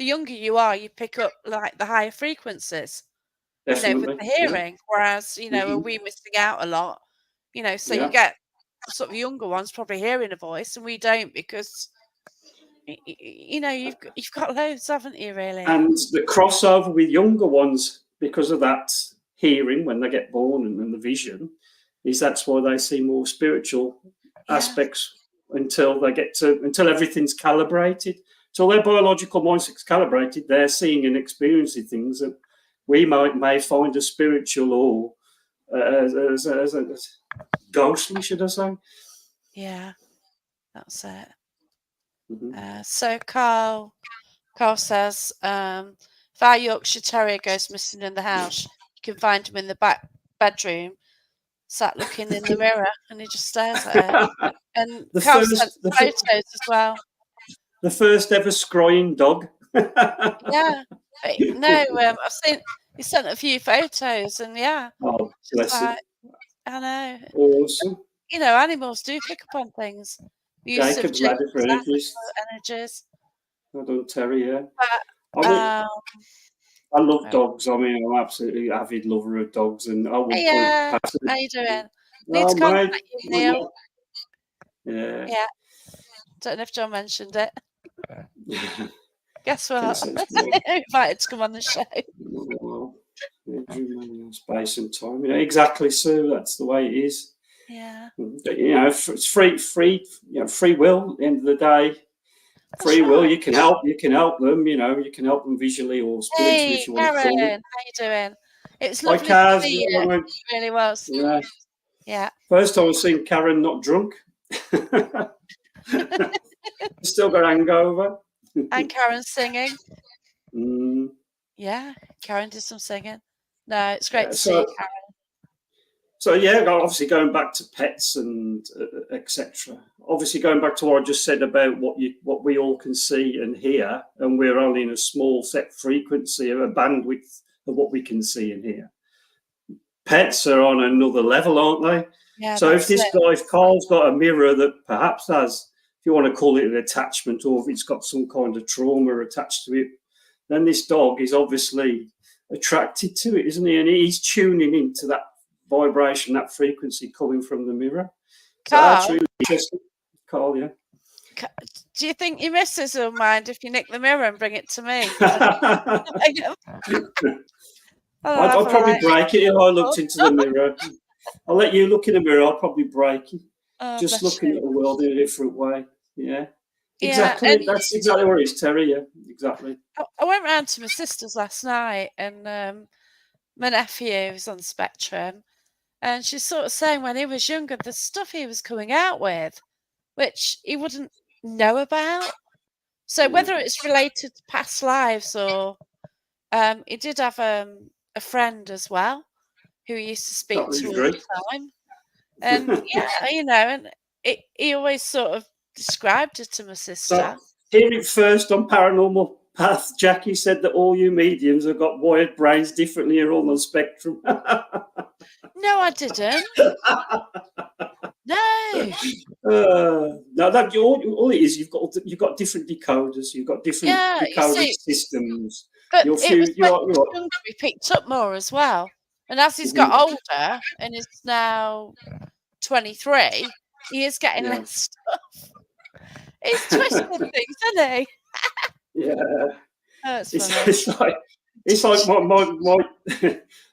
younger you are, you pick up like the higher frequencies. Definitely. With the hearing. Whereas are we missing out a lot? So you get sort of younger ones probably hearing a voice, and we don't because. You've got loads, haven't you, really? And the crossover with younger ones, because of that hearing when they get born and the vision, that's why they see more spiritual aspects until everything's calibrated. Until their biological mindset's calibrated, they're seeing and experiencing things that we may find as spiritual or as ghostly, should I say? Yeah, that's it. Mm-hmm. So Carl says, if our Yorkshire Terrier goes missing in the house, you can find him in the back bedroom, sat looking in the mirror, and he just stares at it. And Carl sent photos as well. The first ever scrying dog. Yeah. No, I've seen he sent a few photos, and Oh, bless him. I know. Awesome. Animals do pick up on things. Jacob's ladder for energies. I don't terrier. I love dogs. I mean, I'm absolutely avid lover of dogs, and I would. How you doing? Need to contact you, Neil. Yeah. Yeah. Don't know if John mentioned it. Guess what? Invited to come on the show. Space and time. Exactly, Sue. That's the way it is. Yeah. It's free. Free will. At the end of the day, free will. You can help them. You can help them visually or spiritually. If you want to call it. How you doing? It's lovely to see you. It really was. Yeah. First time I've seen Karen not drunk. Still got hangover. And Karen singing. Mm. Yeah, Karen did some singing. No, it's great to see you, Karen. So yeah, obviously going back to pets and etc. Obviously going back to what I just said about what we all can see and hear, and we're only in a small set frequency of a bandwidth of what we can see and hear. Pets are on another level, aren't they? Yeah, so if Carl's got a mirror that perhaps has, if you want to call it an attachment, or if it's got some kind of trauma attached to it, then this dog is obviously attracted to it, isn't he? And he's tuning into that vibration, that frequency coming from the mirror. So that's really interesting. Carl, yeah. Do you think your missus will mind if you nick the mirror and bring it to me? I'd probably break it if I looked into the mirror. I'll let you look in the mirror. I'll probably break it. Just looking at the world in a different way. Yeah. Exactly. Yeah, that's exactly where it is, Terry. Yeah, exactly. I went round to my sister's last night, and my nephew is on the spectrum, and she's sort of saying when he was younger, the stuff he was coming out with, which he wouldn't know about. So whether it's related to past lives or he did have a friend as well who he used to speak to all the time. And yeah, and he always sort of described it to my sister. So, hear it first on Paranormal Path. Jackie said that all you mediums have got wired brains differently. You're all on the spectrum. No, I didn't. No. No, that all it is. You've got different decoders. You've got different decoding systems. But it was when we picked up more as well. And as he's got older and is now 23, he is getting less stuff. He's twisting things, isn't he? Yeah. That's it's like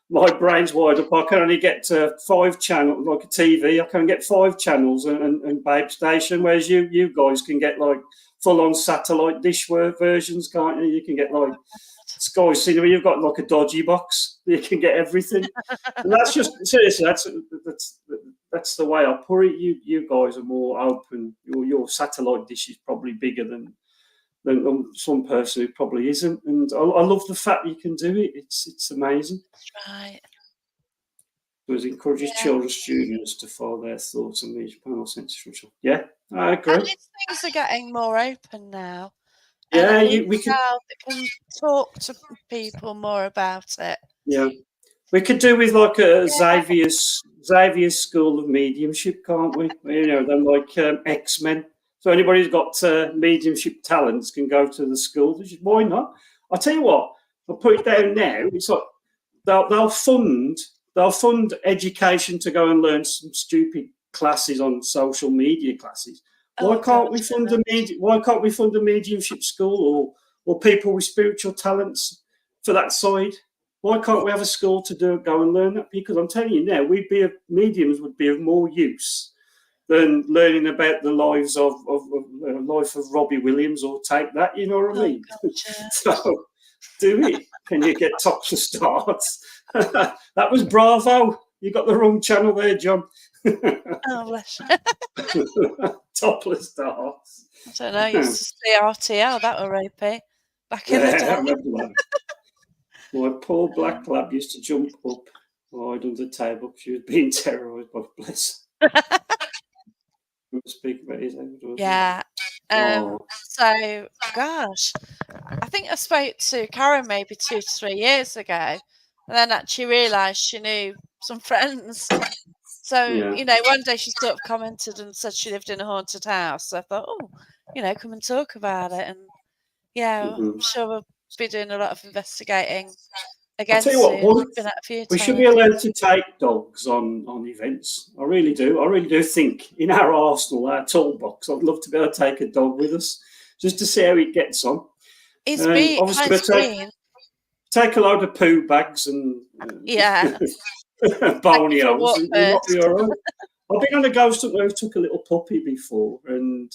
my brain's wired up. I can only get 5 channels, like a TV. I can get 5 channels and Babe Station, whereas you guys can get like full-on satellite dish versions, can't you? You can get like Sky Cinema. You've got like a dodgy box. You can get everything. And that's just seriously. That's the way I put it. You guys are more open. Your satellite dish is probably bigger than some person who probably isn't. And I love the fact you can do it. It's amazing. That's right. It encourages children, students to follow their thoughts and these panel sensory. Yeah, I agree. And these things are getting more open now. Yeah, we can talk to people more about it. Yeah. We could do with like a Xavier's School of Mediumship, can't we? They're like X-Men. So anybody who's got mediumship talents can go to the school. Why not? I'll tell you what. I'll put it down now. It's like they'll fund education to go and learn some stupid classes on social media classes. Why can't we fund a mediumship school or people with spiritual talents for that side? Why can't we have a school to go and learn that? Because I'm telling you now, mediums would be of more use than learning about the life of Robbie Williams or Take That. You know what I mean? Gotcha. So do it, and you get topless starts. That was Bravo. You got the wrong channel there, John. Oh, bless you. Topless starts. I don't know. I used to see RTL. That were ropey back in the day. I remember that. My poor black lab used to jump up, hide under the table. She was being terrorised by Bliss. Speak about his age. Yeah. So, gosh, I think I spoke to Karen maybe 2 to 3 years ago, and then actually realised she knew some friends. So, one day she sort of commented and said she lived in a haunted house. So I thought, come and talk about it. And I'm sure we'll be doing a lot of investigating again. I'll tell you what, we should be allowed to take dogs on events. I really do. I really do think in our arsenal, our toolbox, I'd love to be able to take a dog with us just to see how it gets on. He's obviously take a load of poo bags and bonios. And not be all right. I've been on a ghost hunt where we took a little puppy before, and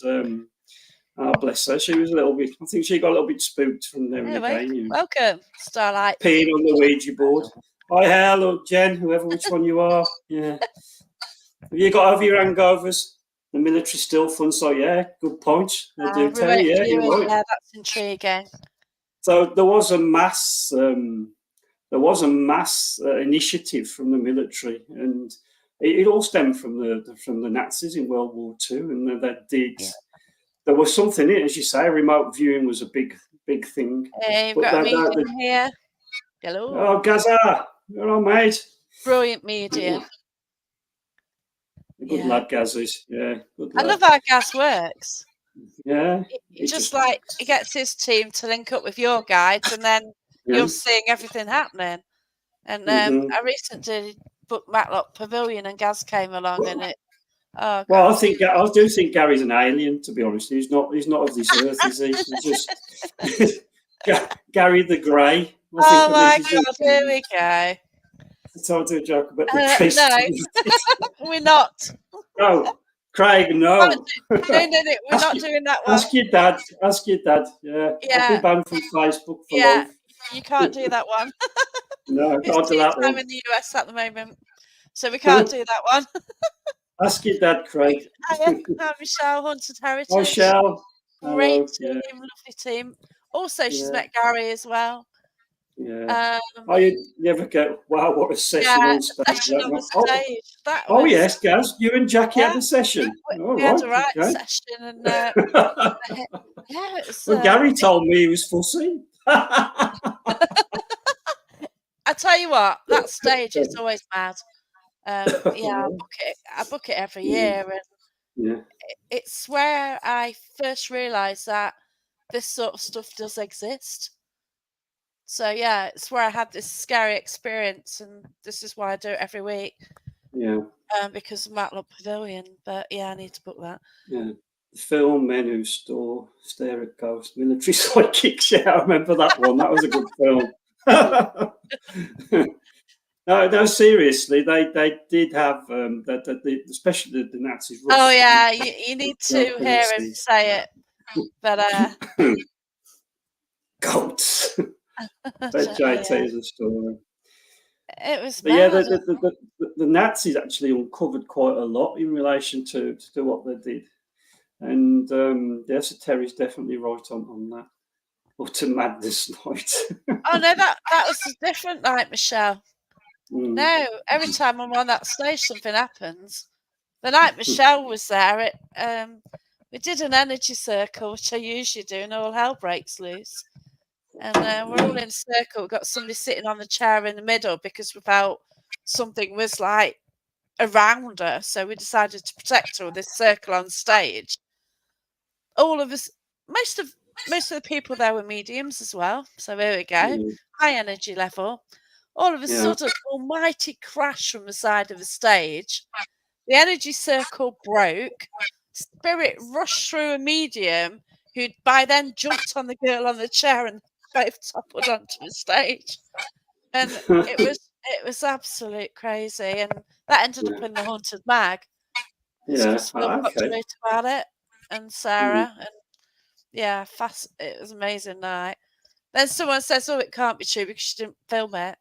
bless her, she was a little bit. I think she got a little bit spooked from there again. Welcome, Starlight. Peeing on the Ouija board. Hi, hello, Jen, which one you are. Yeah. Have you got over your hangovers? The military still fun, so good point. I do tell you, you're right. Yeah, that's intriguing. So there was a mass initiative from the military, and it all stemmed from the Nazis in World War II, and that did. Yeah. There was something in it, as you say. Remote viewing was a big thing. Hey, you've got a medium here. Hello. Oh, Gaza, you're all mate. Brilliant medium. Good lad, Gaz is. Yeah, good lad. I love how Gaz works. Yeah. He just like he gets his team to link up with your guides, and then you're seeing everything happening. And I recently booked Matlock Pavilion, and Gaz came along, and it. Oh, well, I do think Gary's an alien. To be honest, he's not of this earth, is he? He's just Gary the Grey. Oh my God! Here we go. I told you a joke about the priest. No, we're not. No, Craig, no. No, we're not doing that one. Ask your dad. Yeah. I'll be banned from Facebook for life. You can't do that one. No, I can't do that one. I'm in the US at the moment, so we can't do that one. Ask your dad, Craig. Hi, Michelle, Haunted Heritage. Hi, Michelle. Great team, lovely team. Also, she's met Gary as well. Yeah. You never get, wow, what a session on stage. Yes, Gaz, you and Jackie had a session. We had a session. And, well, Gary told me he was fussy. I tell you what, that stage is always mad. I book it every year, and it's where I first realised that this sort of stuff does exist. So it's where I had this scary experience, and this is why I do it every week. Yeah. Because of Matlock Pavilion, but I need to book that. Yeah. The film Men Who Stare at Ghosts, Military Sidekicks. Yeah, I remember that one. That was a good film. No, seriously, they did have especially the Nazis. Oh yeah, you need to hear him say it, but goats. But JT is a story. It was, but the Nazis actually uncovered quite a lot in relation to what they did, and so Terry's definitely right on that. Utter madness night. Oh no, that was a different night, Michelle. No, every time I'm on that stage, something happens. The night Michelle was there, we did an energy circle, which I usually do, and all hell breaks loose. And we're all in a circle. We've got somebody sitting on the chair in the middle because we felt something was like around her. So we decided to protect her with this circle on stage. All of us, most of the people there were mediums as well. So here we go. High energy level. All of a sudden, almighty crash from the side of the stage. The energy circle broke. Spirit rushed through a medium who'd by then jumped on the girl on the chair and both toppled onto the stage. And it was absolute crazy. And that ended up in the Haunted Mag. Because Phil got to write about it, and Sarah. And it was an amazing night. Then someone says, "Oh, it can't be true because she didn't film it."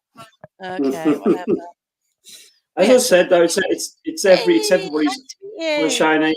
Okay, whatever. As I said, though, it's everybody's. Well, Shiny,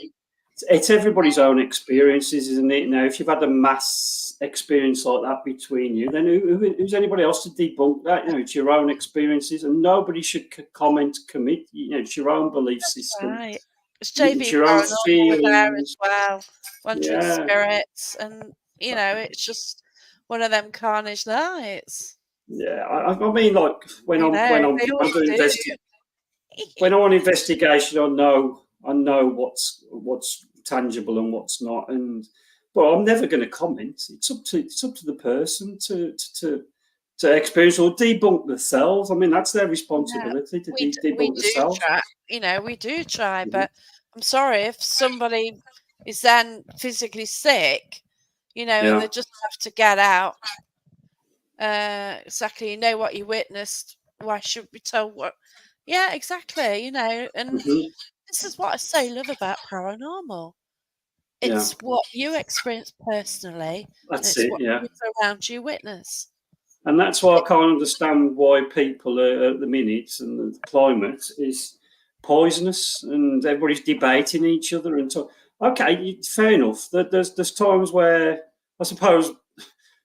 it's everybody's own experiences, isn't it? Now, if you've had a mass experience like that between you, then who's anybody else to debunk that? It's your own experiences, and nobody should commit. It's your own belief system. Right. It's JV your own feelings there as well. Wandering spirits, and it's just one of them carnage nights. Yeah, I mean, like when I'm doing when I'm on investigation, I know what's tangible and what's not, but I'm never going to comment. It's up to the person to experience or debunk themselves. I mean, that's their responsibility to debunk themselves. We do try, but I'm sorry if somebody is then physically sick, and they just have to get out. Exactly, what you witnessed. Why should we tell what? Yeah, exactly. And this is what I so love about paranormal. It's what you experience personally. That's it. What people around you witness. And that's why I can't understand why people at the minute and the climate is poisonous, and everybody's debating each other and so. Okay, fair enough. There's times where I suppose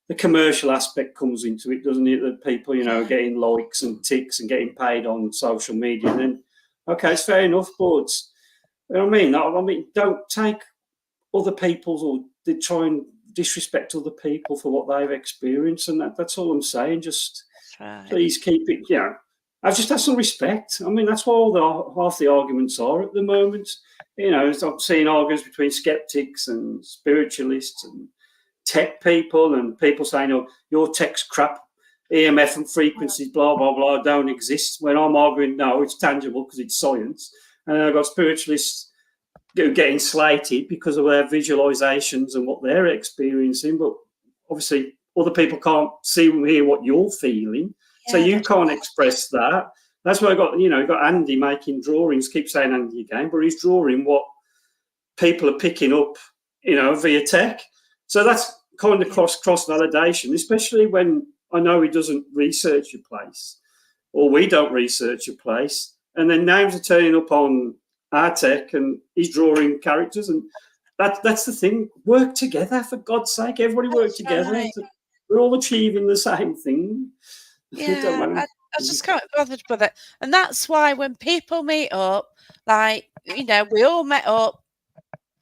the commercial aspect comes into it, doesn't it? That people, are getting likes and ticks and getting paid on social media. And then Okay, it's fair enough, but you know what I mean? I mean, don't take other people's or they try and disrespect other people for what they've experienced, and that's all I'm saying. Just Right. please keep it. I've just had some respect. I mean, that's what all half the arguments are at the moment. I'm seeing arguments between skeptics and spiritualists and tech people, and people saying, "Oh, your tech's crap. EMF and frequencies, blah blah blah, don't exist." When I'm arguing, no, it's tangible because it's science. And I've got spiritualists getting slated because of their visualizations and what they're experiencing, but obviously other people can't see and hear what you're feeling, so you can't express that. That's why I got got Andy making drawings. Keep saying Andy again, but he's drawing what people are picking up, via tech. So that's kind of cross validation, especially when I know he doesn't research your place, or we don't research your place, and then names are turning up on our tech and he's drawing characters, and that's the thing. Work together, for God's sake. Everybody work together. Right. We're all achieving the same thing. Yeah, I just can't be bothered with it. And that's why when people meet up, like, we all met up,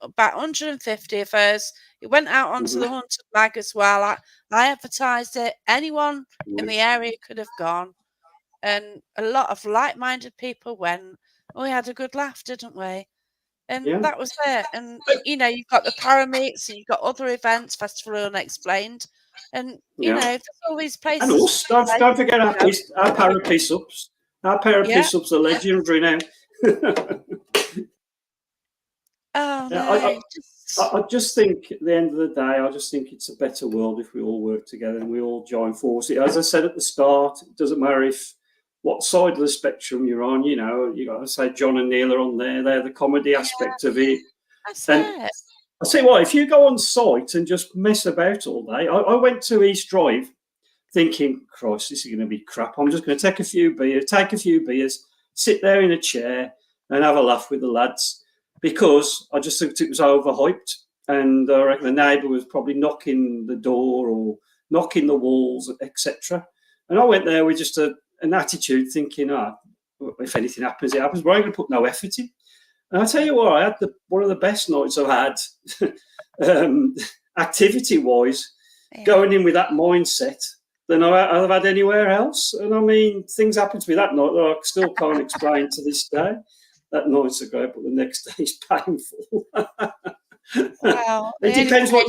about 150 of us. It went out onto the Haunted Mag as well. I advertised it. Anyone in the area could have gone. And a lot of like-minded people went. We had a good laugh, didn't we? And that was it. And, you've got the Parameets and you've got other events, Festival Unexplained. And, there's all these places. And us, don't forget our Parapeeps. Our Parapeeps are legendary now. Oh, no. I just think at the end of the day, I just think it's a better world if we all work together and we all join forces. As I said at the start, it doesn't matter what side of the spectrum you're on. You got to say John and Neil are on there. They're the comedy aspect of it. That's it. I say, what, if you go on site and just mess about all day. I went to East Drive thinking, Christ, this is going to be crap. I'm just going to take a few beers, sit there in a chair and have a laugh with the lads, because I just thought it was overhyped. And I reckon the neighbour was probably knocking the door or knocking the walls, etc. And I went there with just an attitude thinking, if anything happens, it happens. But I ain't going to put no effort in. And I tell you what, I had one of the best nights I've had, activity-wise, going in with that mindset than I've had anywhere else. And I mean, things happened to me that night that I still can't explain to this day. That night's ago, but the next day is painful. Wow. It depends what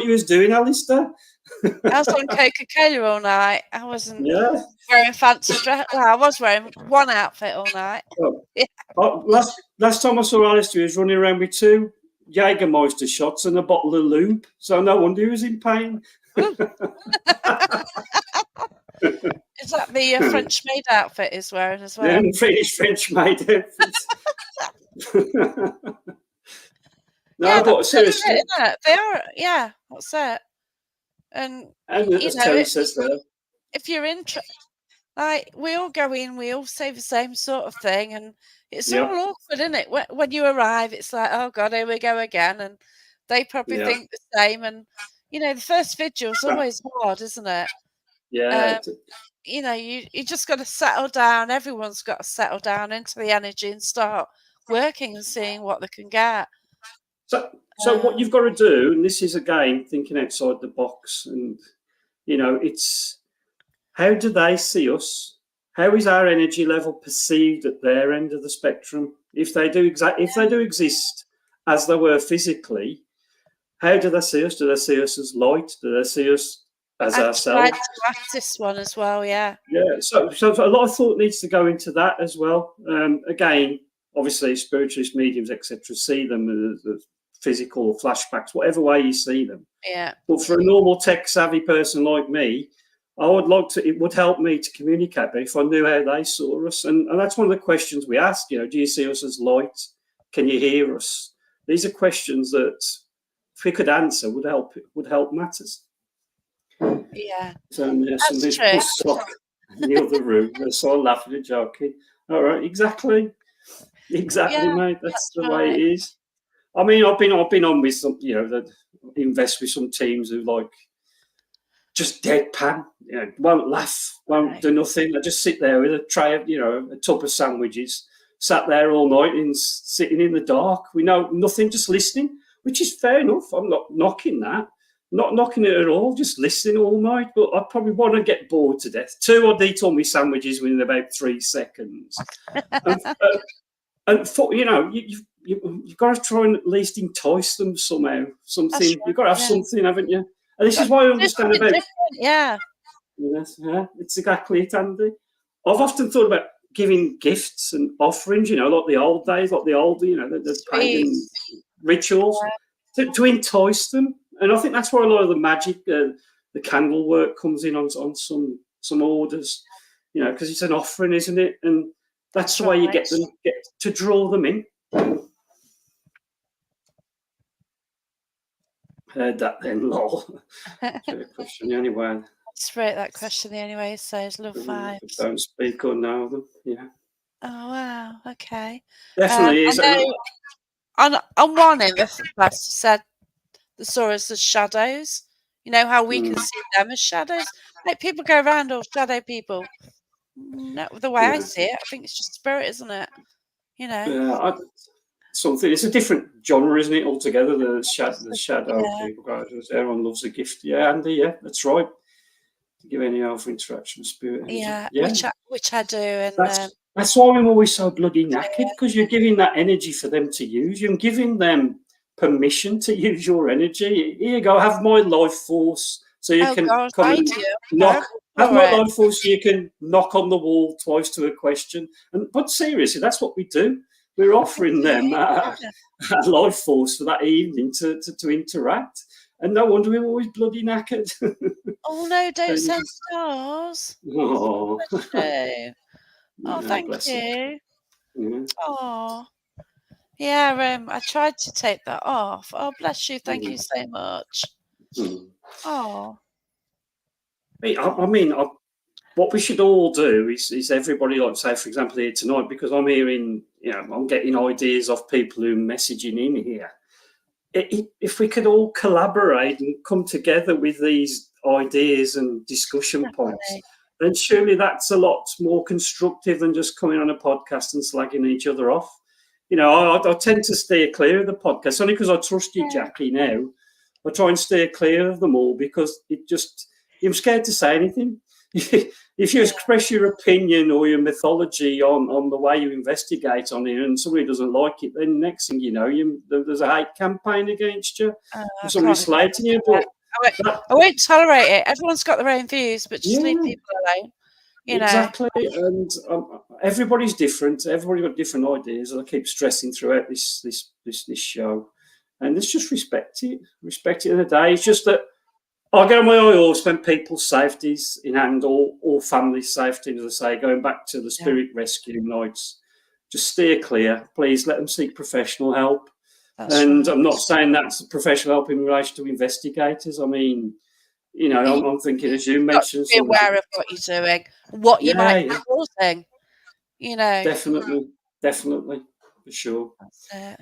you was doing, Alistair. I was on Coca-Cola all night. I wasn't wearing fancy dress. Well, I was wearing one outfit all night. Last time I saw Alistair, he was running around with 2 Jägermeister shots and a bottle of lube. So no wonder he was in pain. Is that the French maid outfit he's wearing as well? Yeah, the French maid outfit. But seriously, they are. Yeah, that's it. And as Terry says there, if you're interested, like, we all go in, we all say the same sort of thing, and it's all awkward, isn't it? When you arrive, it's like, oh God, here we go again, and they probably think the same. And the first vigil's always hard, isn't it? Yeah. You just got to settle down. Everyone's got to settle down into the energy and start working and seeing what they can get. So what you've got to do, and this is again thinking outside the box, and it's how do they see us? How is our energy level perceived at their end of the spectrum? If they do exist as they were physically, how do they see us? Do they see us as light? Do they see us as ourselves? I'd like to this one as well, yeah. Yeah, so a lot of thought needs to go into that as well. Again, obviously, spiritualist mediums, etc., see them as physical flashbacks, whatever way you see them. Yeah. But for a normal tech-savvy person like me, it would help me to communicate if I knew how they saw us. And that's one of the questions we ask, do you see us as light? Can you hear us? These are questions that, if we could answer, would help matters. Yeah. So somebody's put sock in the other room. They're all laughing and joking. All right, exactly, mate. That's the way it is. I mean, I've been on with some, that invest with some teams who just deadpan, won't laugh, won't do nothing. They just sit there with a tray of, a tub of sandwiches, sat there all night and sitting in the dark. We know nothing, just listening, which is fair enough. I'm not knocking that. Not knocking it at all, just listening all night. But I probably want to get bored to death. 2 I'd eat all my sandwiches within about 3 seconds. And for, you've got to try and at least entice them somehow. Something. Right, you've got to have something, haven't you? And this is why I understand about. Yeah. Yes, yeah, it's exactly it, Andy. I've often thought about giving gifts and offerings, like the old days, like the pagan rituals, to entice them. And I think that's where a lot of the magic, the candle work comes in on some orders, because it's an offering, isn't it? And that's the way you get to draw them in. Heard that then, lol. Question anyway. Let's rate that question the only way it says love vibes. Don't speak or know them, yeah. Oh wow, okay. Definitely is. On one end, the pastor said they saw us as shadows. You know how we can see them as shadows? Like people go around all shadow people. No, the way I see it, I think it's just spirit, isn't it? Yeah, it's a different genre, isn't it, altogether? The shadow people. Everyone loves a gift. Yeah, Andy, yeah, that's right. To give any other interaction with spirit energy. Yeah, which I do. And that's why I'm always so bloody knackered, because you're giving that energy for them to use. You're giving them permission to use your energy. Here you go, have my life force, so you can come and knock. Have my life force, so you can knock on the wall twice to a question. But seriously, that's what we do. We're offering them a life force for that evening to interact. And no wonder we're always bloody knackered. Oh no, don't send stars. Oh, thank you. Yeah. Oh, yeah. I tried to take that off. Oh, bless you. Thank you so much. Oh. I mean, what we should all do is everybody, like say, for example, here tonight, because I'm hearing, I'm getting ideas of people who are messaging in here. If we could all collaborate and come together with these ideas and discussion points, then surely that's a lot more constructive than just coming on a podcast and slagging each other off. I tend to steer clear of the podcast, only because I trust you, Jackie, now. I try and steer clear of them all because I'm scared to say anything. If you express your opinion or your mythology on the way you investigate on it and somebody doesn't like it, then next thing you know, there's a hate campaign against you. Somebody's slating you. But I won't tolerate it. Everyone's got their own views, but just leave people alone. Exactly. And everybody's different. Everybody's got different ideas. And I keep stressing throughout this show. And let's just respect it. Respect it in the day. It's just that I get on my eye horse when people's safety's in hand, all family safety, as I say, going back to the spirit rescue nights. Just steer clear. Please let them seek professional help. I'm not saying that's professional help in relation to investigators. I mean, I'm thinking, as you mentioned, be aware of what you're doing, what you might be causing. Definitely, for sure. That's it.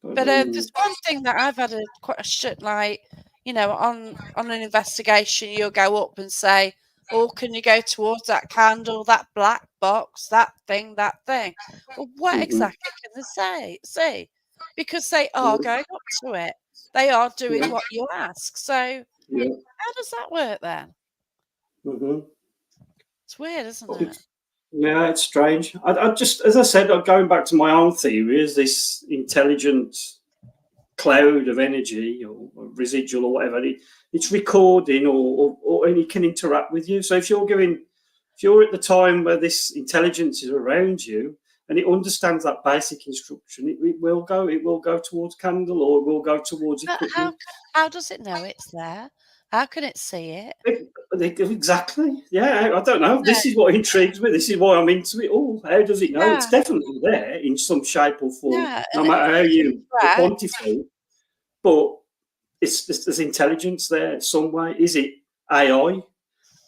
But there's one thing that I've had quite a shit, like, on an investigation, you'll go up and say, "Oh, can you go towards that candle, that black box, that thing?" Well, what exactly can they say? Because they are going up to it. They are doing what you ask. So how does that work then? It's weird, isn't it? Yeah, it's strange. I just, as I said, going back to my own theory, is this intelligent cloud of energy or residual or whatever, it's recording or and it can interact with you. So if you're at the time where this intelligence is around you and it understands that basic instruction, it will go towards candle or it will go towards equipment. How does it know it's there? How can it see it? Exactly. Yeah, I don't know. This is what intrigues me. This is why I'm into it all. How does it know? It's definitely there in some shape or form, no matter how you quantify it. But there's intelligence there some way. Is it AI?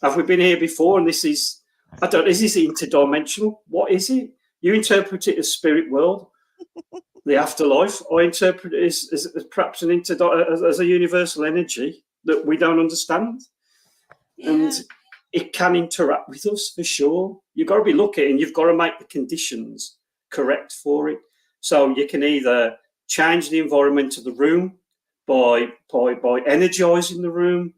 Have we been here before? And is this interdimensional? What is it? You interpret it as spirit world, the afterlife. I interpret it as perhaps as a universal energy that we don't understand. And it can interact with us for sure. You've got to be lucky and you've got to make the conditions correct for it. So you can either change the environment of the room by energizing the room,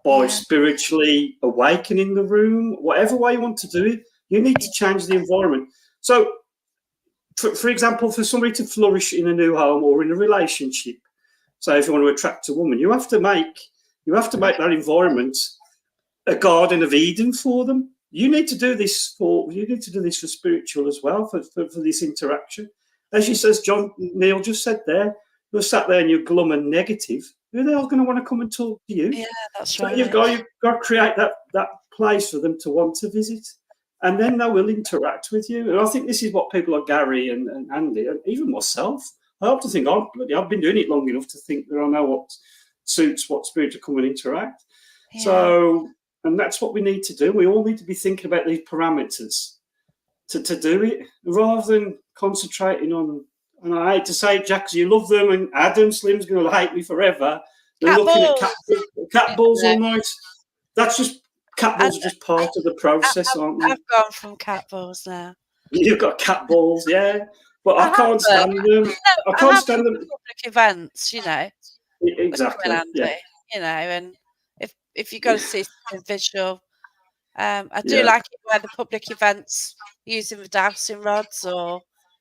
by spiritually awakening the room, whatever way you want to do it, you need to change the environment. So, for example, for somebody to flourish in a new home or in a relationship, so if you want to attract a woman, you have to make that environment a Garden of Eden for them. You need to do this for spiritual as well, for this interaction. As you says, Neil just said there, you're sat there and you're glum and negative. Who the hell's going to want to come and talk to you? Yeah, that's so right. You've got to create that place for them to want to visit, and then they will interact with you. And I think this is what people like Gary and Andy, and even myself, I hope to think I've been doing it long enough to think that I know what suits what spirit to come and interact. Yeah. So, and that's what we need to do. We all need to be thinking about these parameters to do it, rather than concentrating on, and I hate to say it, Jack, because you love them, and Adam Slim's going to hate me forever. They're looking at cat balls all night. That's just, cat balls are just part of the process, aren't they? I've gone from cat balls now. You've got cat balls, yeah. But I can't stand them. I can't stand them. Public events, you know. Exactly. Andy, yeah. You know, and if you go to see something visual, I do like it where the public events using the dowsing rods, or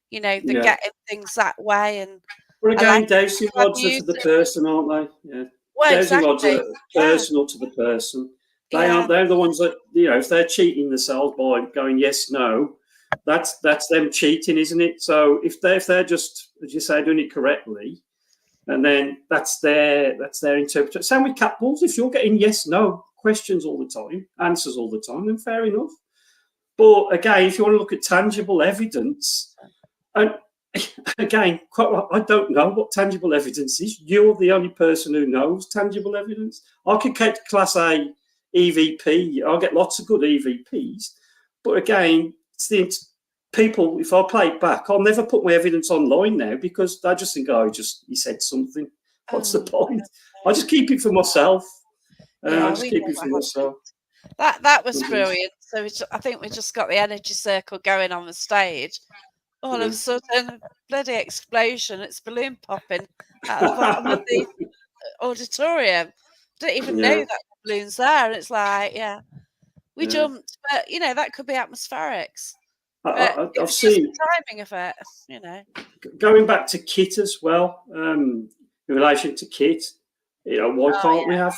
you know, they're getting things that way. And well, again, dowsing rods are for the person, aren't they? Yeah. Well, dowsing rods are personal to the person. They're the ones that, you know, if they're cheating themselves by going yes, no, that's them cheating, isn't it? So if they're just, as you say, doing it correctly, and then that's their interpretation. Same with cat balls. If you're getting yes, no questions all the time, answers all the time, then fair enough. But again, if you want to look at tangible evidence, and again, I don't know what tangible evidence is. You're the only person who knows tangible evidence. I could get Class A EVP. I'll get lots of good EVPs. But again, it's the people, if I play it back, I'll never put my evidence online now, because I just think, he said something. What's the point? I just keep it for myself. I just keep it for myself. That was brilliant. So I think we just got the energy circle going on the stage. All of a sudden, bloody explosion. It's balloon popping at the bottom of the auditorium. Didn't even know that the balloon's there. And it's like, we jumped. But, you know, that could be atmospherics. I've seen the timing of it, you know. Going back to kit as well, in relation to kit, you know, why can't we have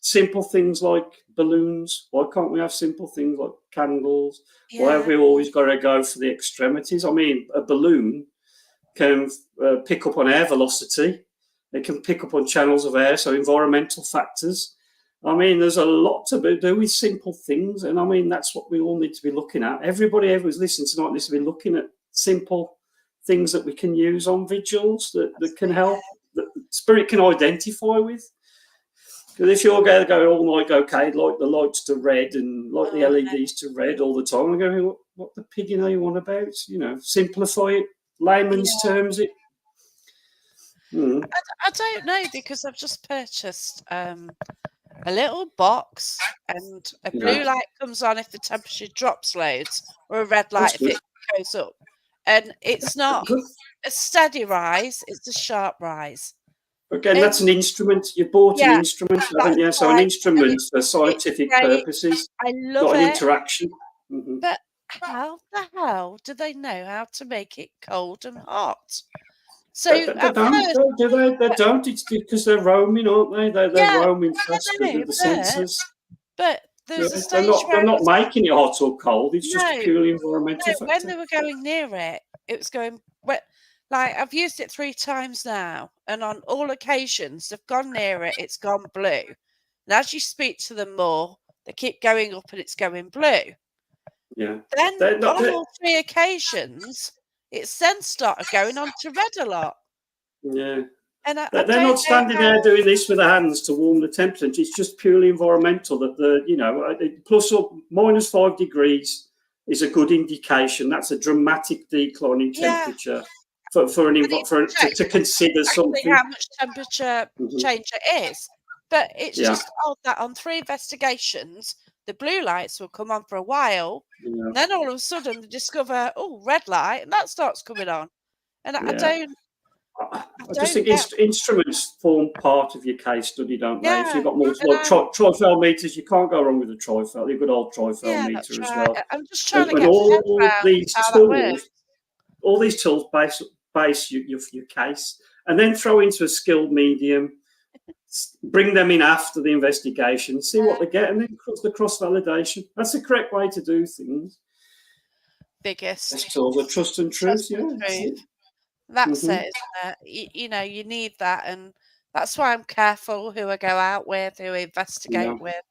simple things like balloons? Why can't we have simple things like candles? Why have we always got to go for the extremities? I mean, a balloon can pick up on air velocity. It can pick up on channels of air, so environmental factors. I mean, there's a lot to do with simple things, and I mean, that's what we all need to be looking at. Everybody who's listening tonight needs to be looking at simple things that we can use on vigils that can help, that spirit can identify with. Because if you're going to go all night, okay, like the lights to red and like the LEDs to red all the time, I'm going, what the pigging are you on about? You know, simplify it, layman's terms it. I don't know, because I've just purchased a little box, and a blue light comes on if the temperature drops loads, or a red light if it goes up. And it's not a steady rise, it's a sharp rise. Again, that's an instrument. You bought an instrument, haven't you? So an instrument for scientific purposes, I love not an interaction. But how the hell do they know how to make it cold and hot? So they don't, do they? They don't. It's because they're roaming, aren't they? They're roaming faster than the sensors. But there's a stage they're not making it hot or cold. It's just a purely environmental factor. When they were going near it, it was going wet. Like, I've used it 3 times now, and on all occasions they've gone near it, it's gone blue. And as you speak to them more, they keep going up and it's going blue. Yeah. Then on all 3 occasions, it's then started going on to red a lot. Yeah. And they're not standing there doing this with their hands to warm the temperature. It's just purely environmental. That plus or minus 5 degrees is a good indication. That's a dramatic decline in temperature to consider something. How much temperature change it is, but it's just odd that on 3 investigations the blue lights will come on for a while. Yeah. Then all of a sudden they discover, oh, red light, and that starts coming on. And I don't just think get. instruments form part of your case study, don't they? If Yeah, you've got multiple trifel meters, you can't go wrong with a trifel. You've got old trifel yeah, meter that's as right. well. I'm just trying to And get my head all around these how that works. tools, base your case, and then throw into a skilled medium. Bring them in after the investigation, see what they get, and then the cross validation. That's the correct way to do things. Biggest tools are trust and truth. That's it, isn't it? You know, you need that, and that's why I'm careful who I go out with, who I investigate with.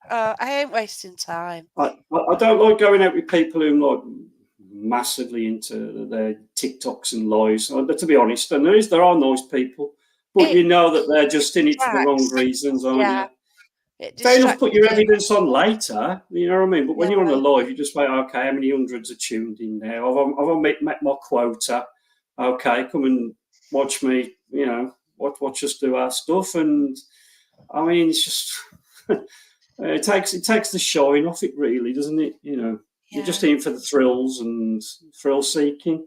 I ain't wasting time. I don't like going out with people who are like massively into their TikToks and lives. To be honest, and there are nice people, but you know that they're just in it for the wrong reasons, aren't you? Fair enough, put your evidence on later, you know what I mean? But when you're on a live, you just say, okay, how many hundreds are tuned in now? Have I met my quota? Okay, come and watch me, you know, watch us do our stuff. And I mean, it's just, it takes the shine off it, really, doesn't it? You know, you're just in for the thrills and thrill seeking.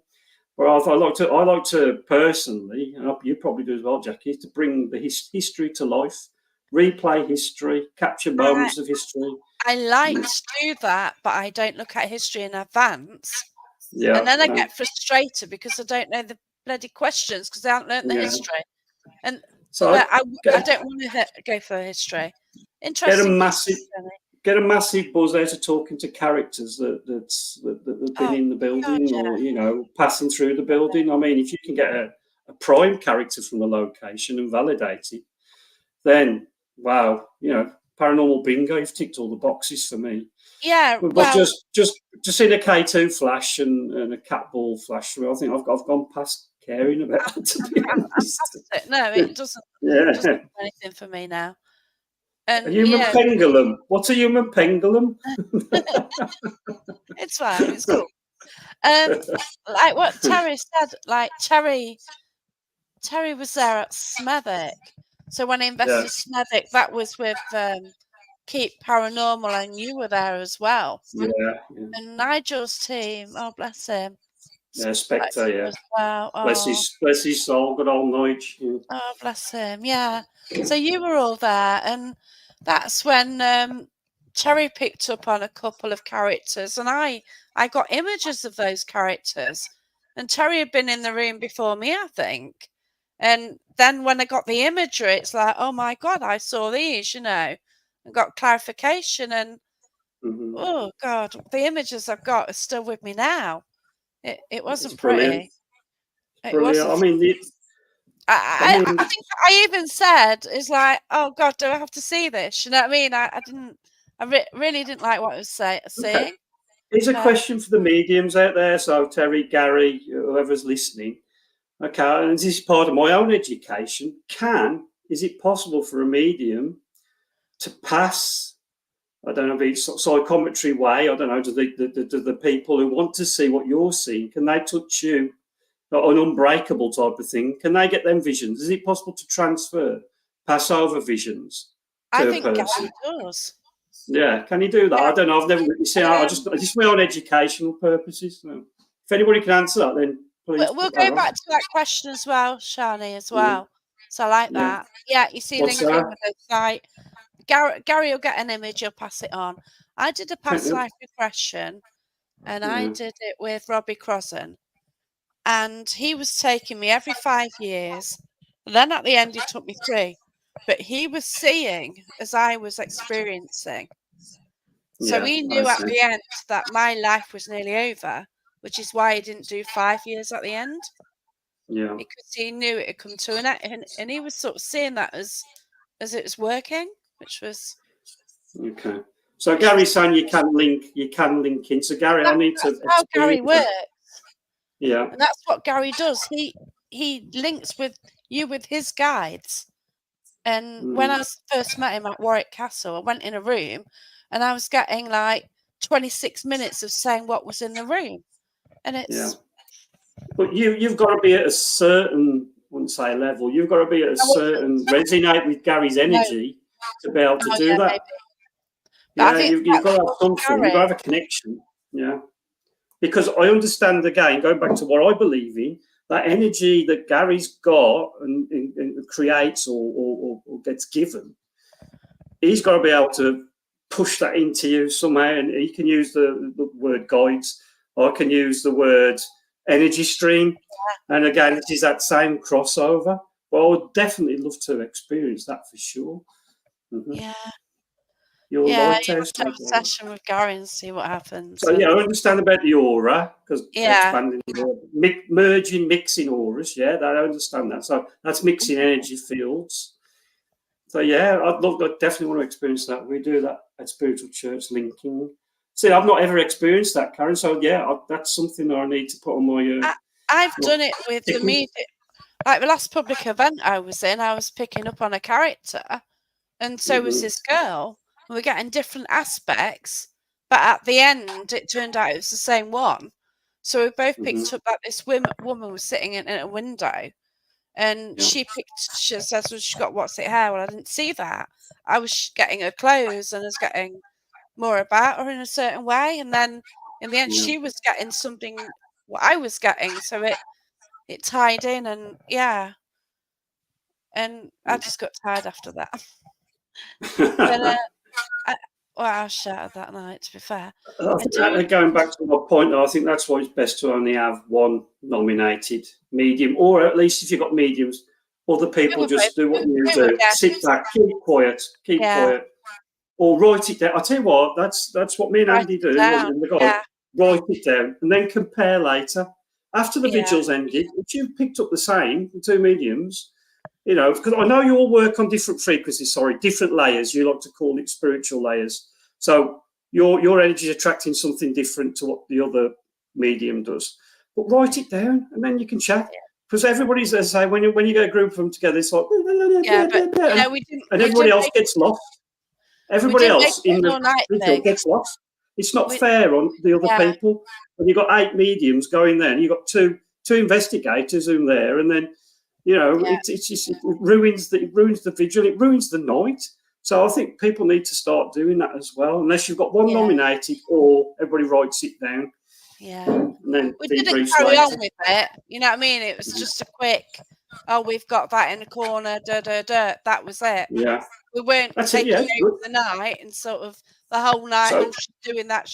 Well, I like to personally, and you probably do as well, Jackie, to bring the history to life. Replay history, capture moments of history. I like to do that, but I don't look at history in advance. Yeah, and then I get frustrated because I don't know the bloody questions because I haven't learned the history. And so I don't want to go for history. Interesting. Get a massive buzz out of talking to characters that have been in the building or, you know, passing through the building. I mean, if you can get a prime character from the location and validate it, then wow, you know, paranormal bingo. You've ticked all the boxes for me. Yeah, but just in a K2 flash and a cat ball flash, I think I've gone past caring about it, to be honest. No, it doesn't. It doesn't do anything for me now. And a human pendulum. What's a human pendulum? It's fine. It's cool. Like what Terry said. Like Terry was there at Smethwick. So when I invested Smethwick, that was with Keep Paranormal, and you were there as well. Yeah. And Nigel's team, oh bless him. Yeah, Spectre, yeah. Well. Bless his soul, good old Nigel. Oh, bless him, yeah. So you were all there, and that's when Terry picked up on a couple of characters, and I got images of those characters. And Terry had been in the room before me, I think. And then when I got the imagery, it's like, oh my God, I saw these, you know, and got clarification. And oh God, the images I've got are still with me now. It wasn't pretty. It wasn't. I mean, I think I even said, "Is like, oh God, do I have to see this?" You know what I mean? I didn't. Really didn't like what I was saying. Okay. Here's a question for the mediums out there. So Terry, Gary, whoever's listening. Okay, and this is part of my own education. Is it possible for a medium to pass? I don't know if it's psychometry way. I don't know. Do the people who want to see what you're seeing, can they touch you? An unbreakable type of thing. Can they get them visions? Is it possible to pass over visions to a person? I think Gary does. Yeah, can he do that? I don't know. I've never really seen. Just my own educational purposes. So if anybody can answer that, then please. We'll go back to that question as well, Shani, as well. So I like that. Yeah, you see, link in with the site. Gary will get an image, you'll pass it on. I did a past life regression, and I did it with Robbie Crossan. And he was taking me every 5 years. And then at the end, he took me 3. But he was seeing as I was experiencing. So he knew at the end that my life was nearly over, which is why he didn't do 5 years at the end. Yeah. Because he knew it had come to an end. And he was sort of seeing that as it was working, which was... Okay. So Gary's saying you can link in. So Gary, I need to... That's how Gary works. Yeah. And that's what Gary does. He links with his guides. And when I first met him at Warwick Castle, I went in a room and I was getting like 26 minutes of saying what was in the room. And it's... Yeah. But you've got to be at a certain, I wouldn't say level, you've got to be at a certain, resonate with Gary's energy to be able to do that. Maybe. But I Yeah, think you've got to have that's something. You've got to have a connection. Yeah. Because I understand, again, going back to what I believe in, that energy that Gary's got and creates or gets given, he's got to be able to push that into you somehow. And he can use the word guides, or I can use the word energy stream. And again, it is that same crossover. But I would definitely love to experience that for sure. Mm-hmm. Yeah. Your Yeah, you lighthouse. have to have a session with Gary and see what happens. So yeah, I understand about the aura, because expanding, merging, mixing auras. Yeah, I understand that. So that's mixing energy fields. So yeah, I definitely want to experience that. We do that at Spiritual Church linking. See, I've not ever experienced that, Karen. So yeah, that's something I need to put on my. I've done it with the media. Like the last public event I was in, I was picking up on a character, and so was this girl. We were getting different aspects, but at the end, it turned out it was the same one. So we both picked up that this woman was sitting in a window, and she says, well, she got what's it hair? Well, I didn't see that. I was getting her clothes and I was getting more about her in a certain way. And then in the end, she was getting something what I was getting. So it tied in, and and I just got tired after that. But I shouted that night, to be fair. Going back to my point, I think that's why it's best to only have one nominated medium, or at least if you've got mediums, other people just do what you do. Sit back, keep quiet, or write it down. I'll tell you what, that's what me and Andy do. And the guy, write it down and then compare later. After the vigils ended, if you picked up the same, the two mediums, you know, because I know you all work on different frequencies, different layers. You like to call it spiritual layers. So your energy is attracting something different to what the other medium does. But write it down and then you can chat. Because everybody's, as I say, when you get a group of them together, it's like, and everybody else gets lost. Everybody else in the vigil gets lost. It's not fair on the other people. When you've got 8 mediums going there, and you've got two investigators in there, and then, you know, it ruins the vigil, it ruins the night. So I think people need to start doing that as well, unless you've got one nominated or everybody writes it down. Yeah. And then we didn't carry on with it. You know what I mean? It was just a quick, we've got that in the corner, that was it. Yeah. We weren't taking over the night and sort of the whole night, she's doing that.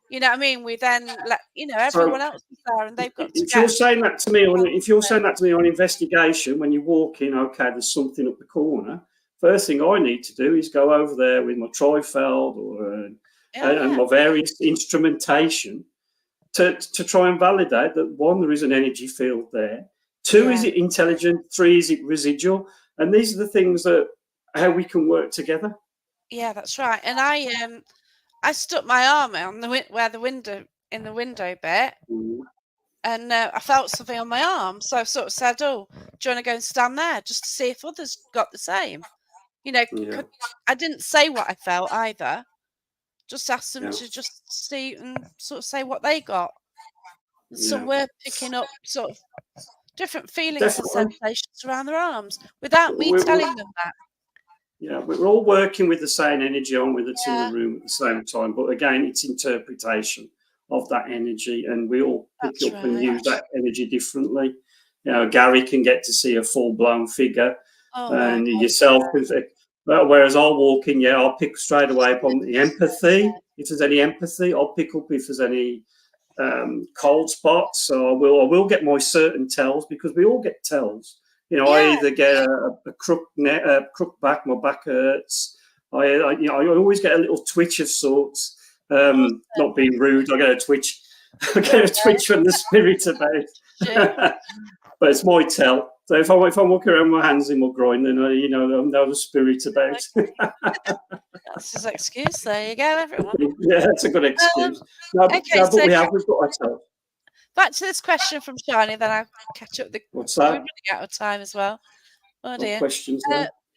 You know what I mean? We then let, everyone else was there and they've got to If you're saying that to me on investigation, when you walk in, okay, there's something up the corner, first thing I need to do is go over there with my trifeld and my various instrumentation to try and validate that, 1, there is an energy field there, 2, is it intelligent, 3, is it residual, and these are the things that how we can work together. Yeah, that's right. And I stuck my arm on the window bit, and I felt something on my arm. So I sort of said, "Oh, do you want to go and stand there just to see if others got the same?" You know, I didn't say what I felt either. Just asked them to just see and sort of say what they got. Some were picking up sort of different feelings and sensations around their arms without me telling them that. Yeah, we're all working with the same energy on with us in the room at the same time. But again, it's interpretation of that energy, and we all pick up and use that energy differently. You know, Gary can get to see a full-blown figure, and yourself, whereas I'll walk in, I'll pick straight away upon the empathy. If there's any empathy, I'll pick up if there's any cold spots. So I will get my certain tells, because we all get tells. You know, I either get a crook back, my back hurts. I always get a little twitch of sorts. Not being rude, I get a twitch. I get a twitch from the spirit about. But it's my tell. So if I'm walking around with my hands in my groin, then I know the spirit about. That's his excuse. There you go, everyone. Yeah, that's a good excuse. But we've got ourselves. Back to this question from Shani, then I'll catch up. What's that? We're running out of time as well. Oh dear. What questions?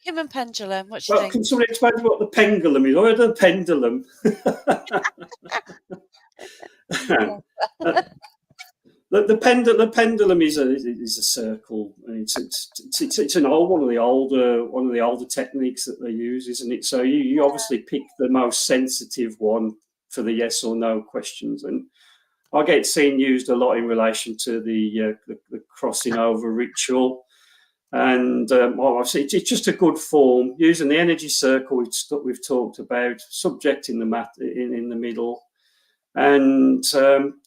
Human pendulum. What do you think? Can somebody explain what the pendulum is? I heard the pendulum. The pendulum is a circle, and It's an old one of the older techniques that they use, isn't it? So you obviously pick the most sensitive one for the yes or no questions, and I get seen used a lot in relation to the crossing over ritual. And obviously, it's just a good form using the energy circle we've talked about, subjecting the mat in the middle, and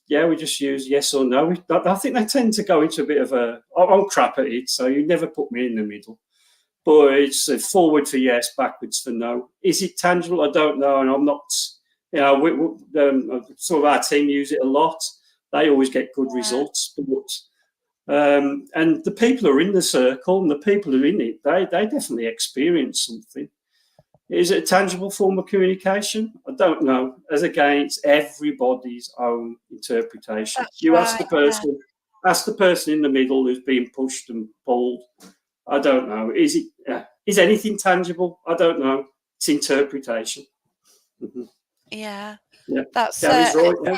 we just use yes or no. I think they tend to go into a bit of I'm crap at it, so you never put me in the middle. But it's forward for yes, backwards for no. Is it tangible? I don't know, and I'm not. Some of our team use it a lot. They always get good results, and the people who are in the circle and the people who are in it, they definitely experience something. Is it a tangible form of communication? I don't know. As again, it's everybody's own interpretation. You ask the person in the middle who's being pushed and pulled. I don't know. Is anything tangible? I don't know. It's interpretation. Mm-hmm. Yeah. That's right. Yeah.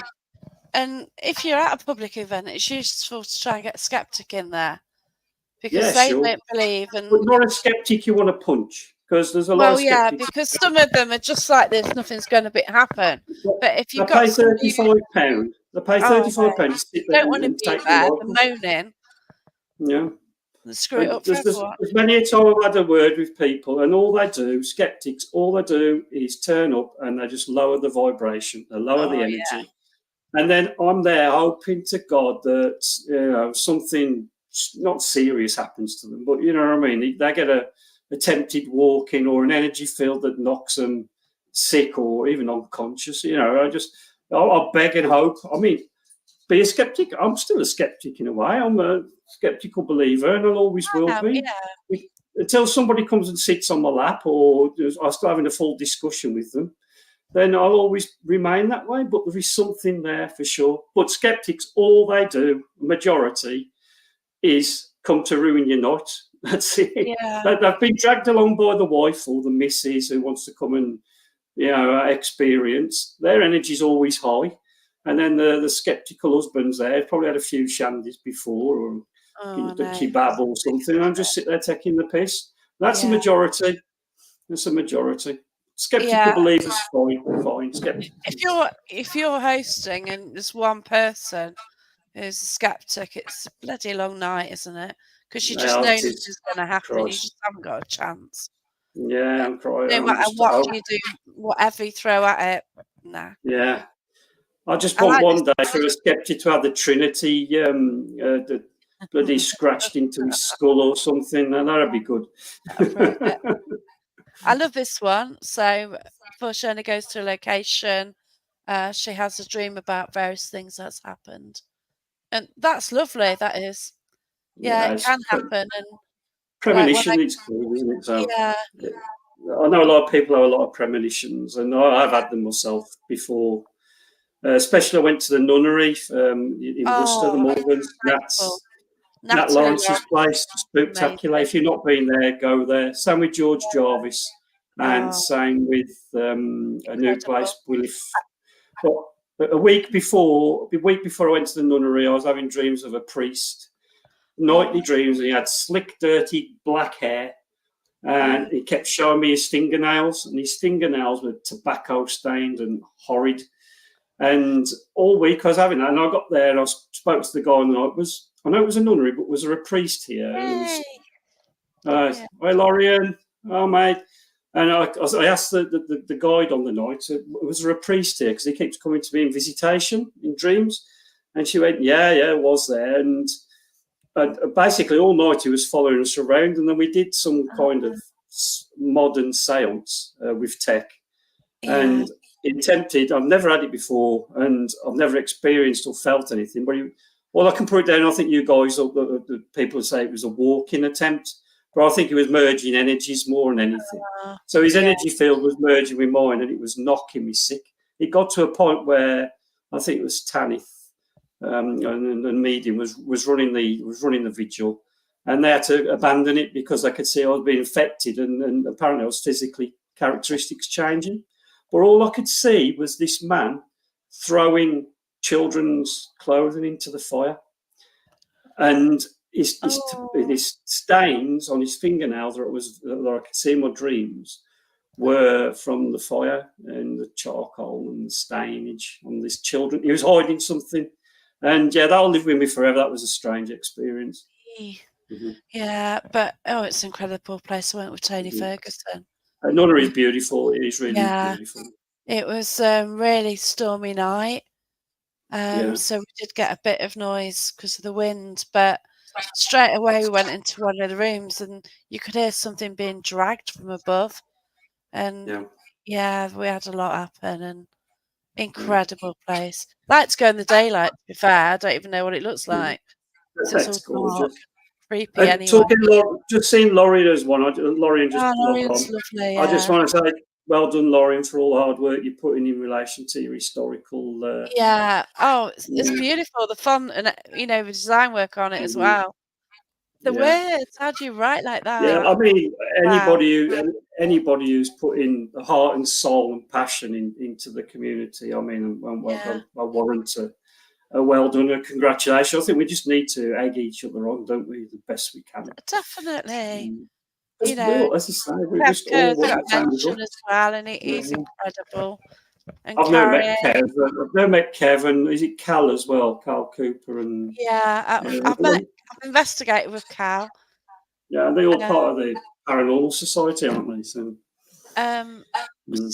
And if you're at a public event, it's useful to try and get a skeptic in there because they don't believe. But not a skeptic you want to punch, because there's a lot of skeptics. Because some of them are just like this, nothing's going to happen. But if you've got £35, they pay £35 to sit there don't want to be there, moaning. Yeah. Screw it up for everyone. There's many a time I've had a word with people, and all they do is turn up and they just lower the vibration, they lower the energy. Yeah. And then I'm there hoping to God that something not serious happens to them, but you know what I mean. They get a attempted walk-in or an energy field that knocks them sick or even unconscious. I'll beg and hope. I mean, be a skeptic. I'm still a skeptic in a way. I'm a skeptical believer, and I always will be. Yeah. Until somebody comes and sits on my lap, or I start having a full discussion with them, then I'll always remain that way. But there is something there for sure. But skeptics, all they do, majority, is come to ruin your night. That's it. Yeah. They've been dragged along by the wife or the missus who wants to come and experience. Their energy's always high. And then the sceptical husband's there, probably had a few shandies before or kebab or something, and just sit there taking the piss. That's a majority. That's a majority. Skeptical believers, fine. Skeptical. If you're hosting and there's one person who's a skeptic, it's a bloody long night, isn't it? Because you just know nothing's going to happen. Christ. You just haven't got a chance. Yeah, I'm crying. No matter what you do, whatever you throw at it, nah. Yeah. I just want one day for a skeptic to have the Trinity the bloody scratched into his skull or something, and that'd be good. I love this one. So before Shona goes to a location, she has a dream about various things that's happened. And that's lovely, that is. Yeah, it can happen. And premonition, it's cool, isn't it? So, I know a lot of people have a lot of premonitions, and I've had them myself before. Especially I went to the nunnery in Worcester, the Morgans. Nat Lawrence's place, spectacular. If you've not been there, go there. Same with George Jarvis, and same with a new place, But a week before I went to the nunnery, I was having dreams of a priest, nightly dreams, and he had slick, dirty black hair, and he kept showing me his fingernails, and his fingernails were tobacco stained and horrid. And all week I was having that, and I got there and I spoke to the guy, and I know it was a nunnery, but was there a priest here? Hey, hi Lorian, mate. And I asked the guide on the night, was there a priest here? Because he keeps coming to me in visitation, in dreams. And she went, yeah, it was there. And basically all night he was following us around, and then we did some kind of modern seance with tech. And attempted. I've never had it before, and I've never experienced or felt anything. But all I can put it down, I think you guys, the people say it was a walk-in attempt, but I think it was merging energies more than anything. So his energy field was merging with mine, and it was knocking me sick. It got to a point where I think it was Tanith and Medium was running the vigil, and they had to abandon it because they could see I was being infected, and apparently I was physically characteristics changing. But all I could see was this man throwing children's clothing into the fire. And his stains on his fingernails that I could see in my dreams were from the fire and the charcoal and the stainage on these children. He was hiding something. And yeah, that'll live with me forever. That was a strange experience. Mm-hmm. Yeah, but it's an incredible place. I went with Tony Ferguson. Nunnery is beautiful. It is really beautiful. It was a really stormy night. So we did get a bit of noise because of the wind, but straight away we went into one of the rooms and you could hear something being dragged from above. And we had a lot happen, and incredible place. I like to go in the daylight, to be fair. I don't even know what it looks like. That's gorgeous. Creepy anyway. Just seen Lorien's one. Lorien just logged on. Lovely, I just want to say, well done, Lorien, for all the hard work you're putting in relation to your historical. It's beautiful. The font and the design work on it as well. The words, how do you write like that? Yeah, I mean, anybody who's put in the heart and soul and passion into the community, I mean, I warrant a well done, a congratulations. I think we just need to egg each other on, don't we, the best we can. Definitely. As I say, we just all want to mention as well, and it is incredible. And I've never met Kev. I've never met Kevin. Is it Cal as well? Cal Cooper and I've investigated with Cal. Yeah, they're all part of the Paranormal Society, aren't they? So, it's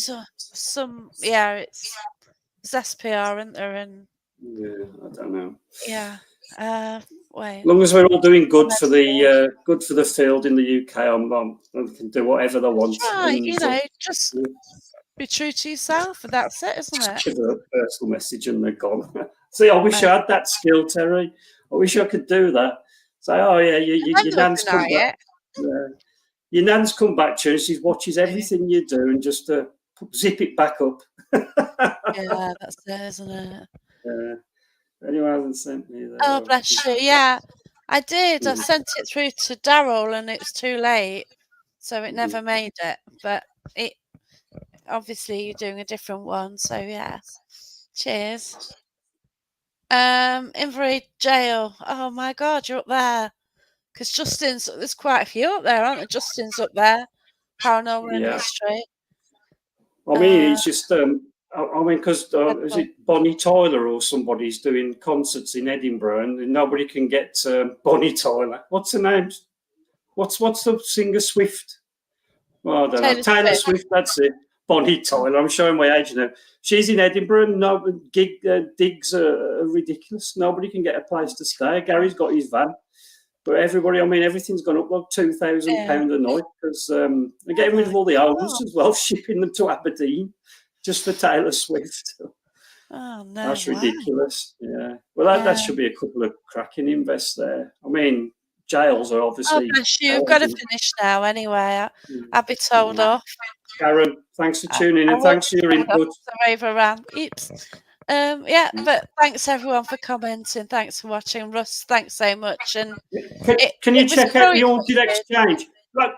SPR, isn't there? And I don't know. Yeah. As long as we're all doing good for the field in the UK, I can do whatever they want. Right, just be true to yourself, and that's it, isn't it? Give a personal message and they're gone. See, I wish I had that skill, Terry. I wish I could do that. Say, your nan's come back. Yeah. Your nan's come back to you and she watches everything you do and just zip it back up. Yeah, that's it, isn't it? Yeah. Anyone hasn't sent me that. Oh, bless you. Yeah, I did. I sent it through to Daryl and it was too late, so it never made it. But it obviously you're doing a different one, so yeah. Cheers. Invery Jail. Oh my God, you're up there. Because there's quite a few up there, aren't there? Justin's up there. Paranormal and history. I mean, it's just because is it Bonnie Tyler or somebody's doing concerts in Edinburgh and nobody can get Bonnie Tyler. What's her name? What's the singer Swift? Well, I don't know. Taylor Swift, that's it. Bonnie Tyler. I'm showing my age now. She's in Edinburgh and digs are ridiculous. Nobody can get a place to stay. Gary's got his van. But everybody, I mean, everything's gone up like £2,000 a night because they're getting rid of all the owners as well, shipping them to Aberdeen just for Taylor Swift. Oh, no. That's ridiculous. Yeah. Well, that should be a couple of cracking invests there. I mean, jails are obviously. Oh, bless you. You've got to finish now anyway. I'll be told off. Karen, thanks for tuning in and thanks for your input. Overran. Oops. But thanks everyone for commenting. Thanks for watching. Russ, thanks so much. And can you check out the Haunted Exchange?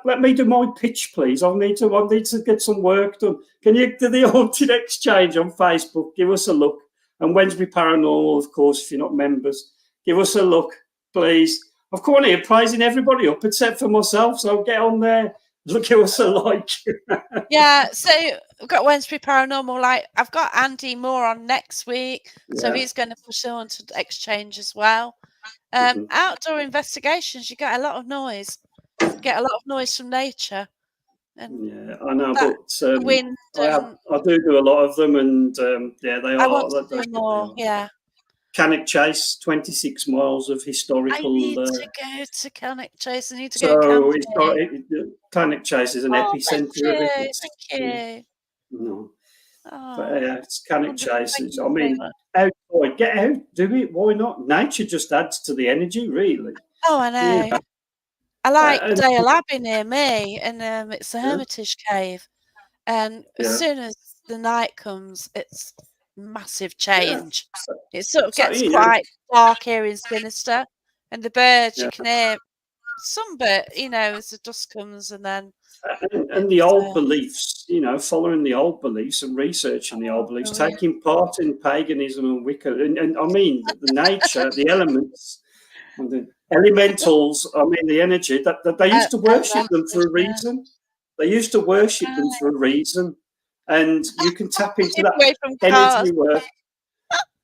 Let me do my pitch, please. I need to get some work done. Can you do the Haunted Exchange on Facebook? Give us a look. And Wednesbury Paranormal, of course, if you're not members, give us a look, please. I've come on here praising everybody up except for myself, so get on there. Give us a like. Yeah, so we've got Wednesbury Paranormal. I've got Andy Moore on next week, so he's going to push on to Exchange as well. Outdoor investigations, you get a lot of noise. You get a lot of noise from nature. And I know, but wind I do a lot of them, and they are. I want to do more. Yeah. Cannock Chase, 26 miles of historical. I need to go to Cannock Chase. I need to go camping. Cannock Chase is an epicentre of it. Thank you. No. But it's Cannock Chase. I mean, outside, get out, do it. Why not? Nature just adds to the energy, really. Oh, I know. Yeah. I like Dale Abbey near me, and it's a Hermitage cave. And as soon as the night comes, it's massive change. It sort of gets quite dark here and sinister, and the birds you can hear some bit, as the dusk comes, and then and the old beliefs, following the old beliefs and researching the old beliefs, taking part in paganism and Wicca, and I mean the nature, the elements, and elementals, I mean, the energy, that they used to worship them for a yeah. reason. They used to worship them for a reason. And you can tap into Keep that away from energy cars. work.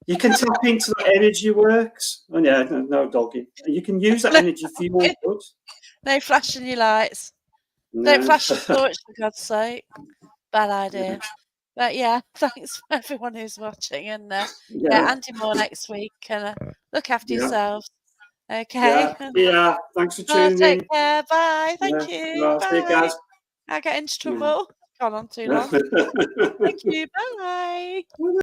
You can tap into that energy works. Oh, yeah, no dogging. You can use that energy for your good. No flashing your lights. No. Don't flash your torch, for God's sake. Bad idea. But yeah, thanks for everyone who's watching. And Yeah. Andy Moore next week. And look after Yeah. yourselves. Okay. Yeah. Thanks for tuning take in. care. Bye. Thank Yeah. you. Right, see you Bye. guys. I get into trouble. Gone on too long. Thank you. Bye.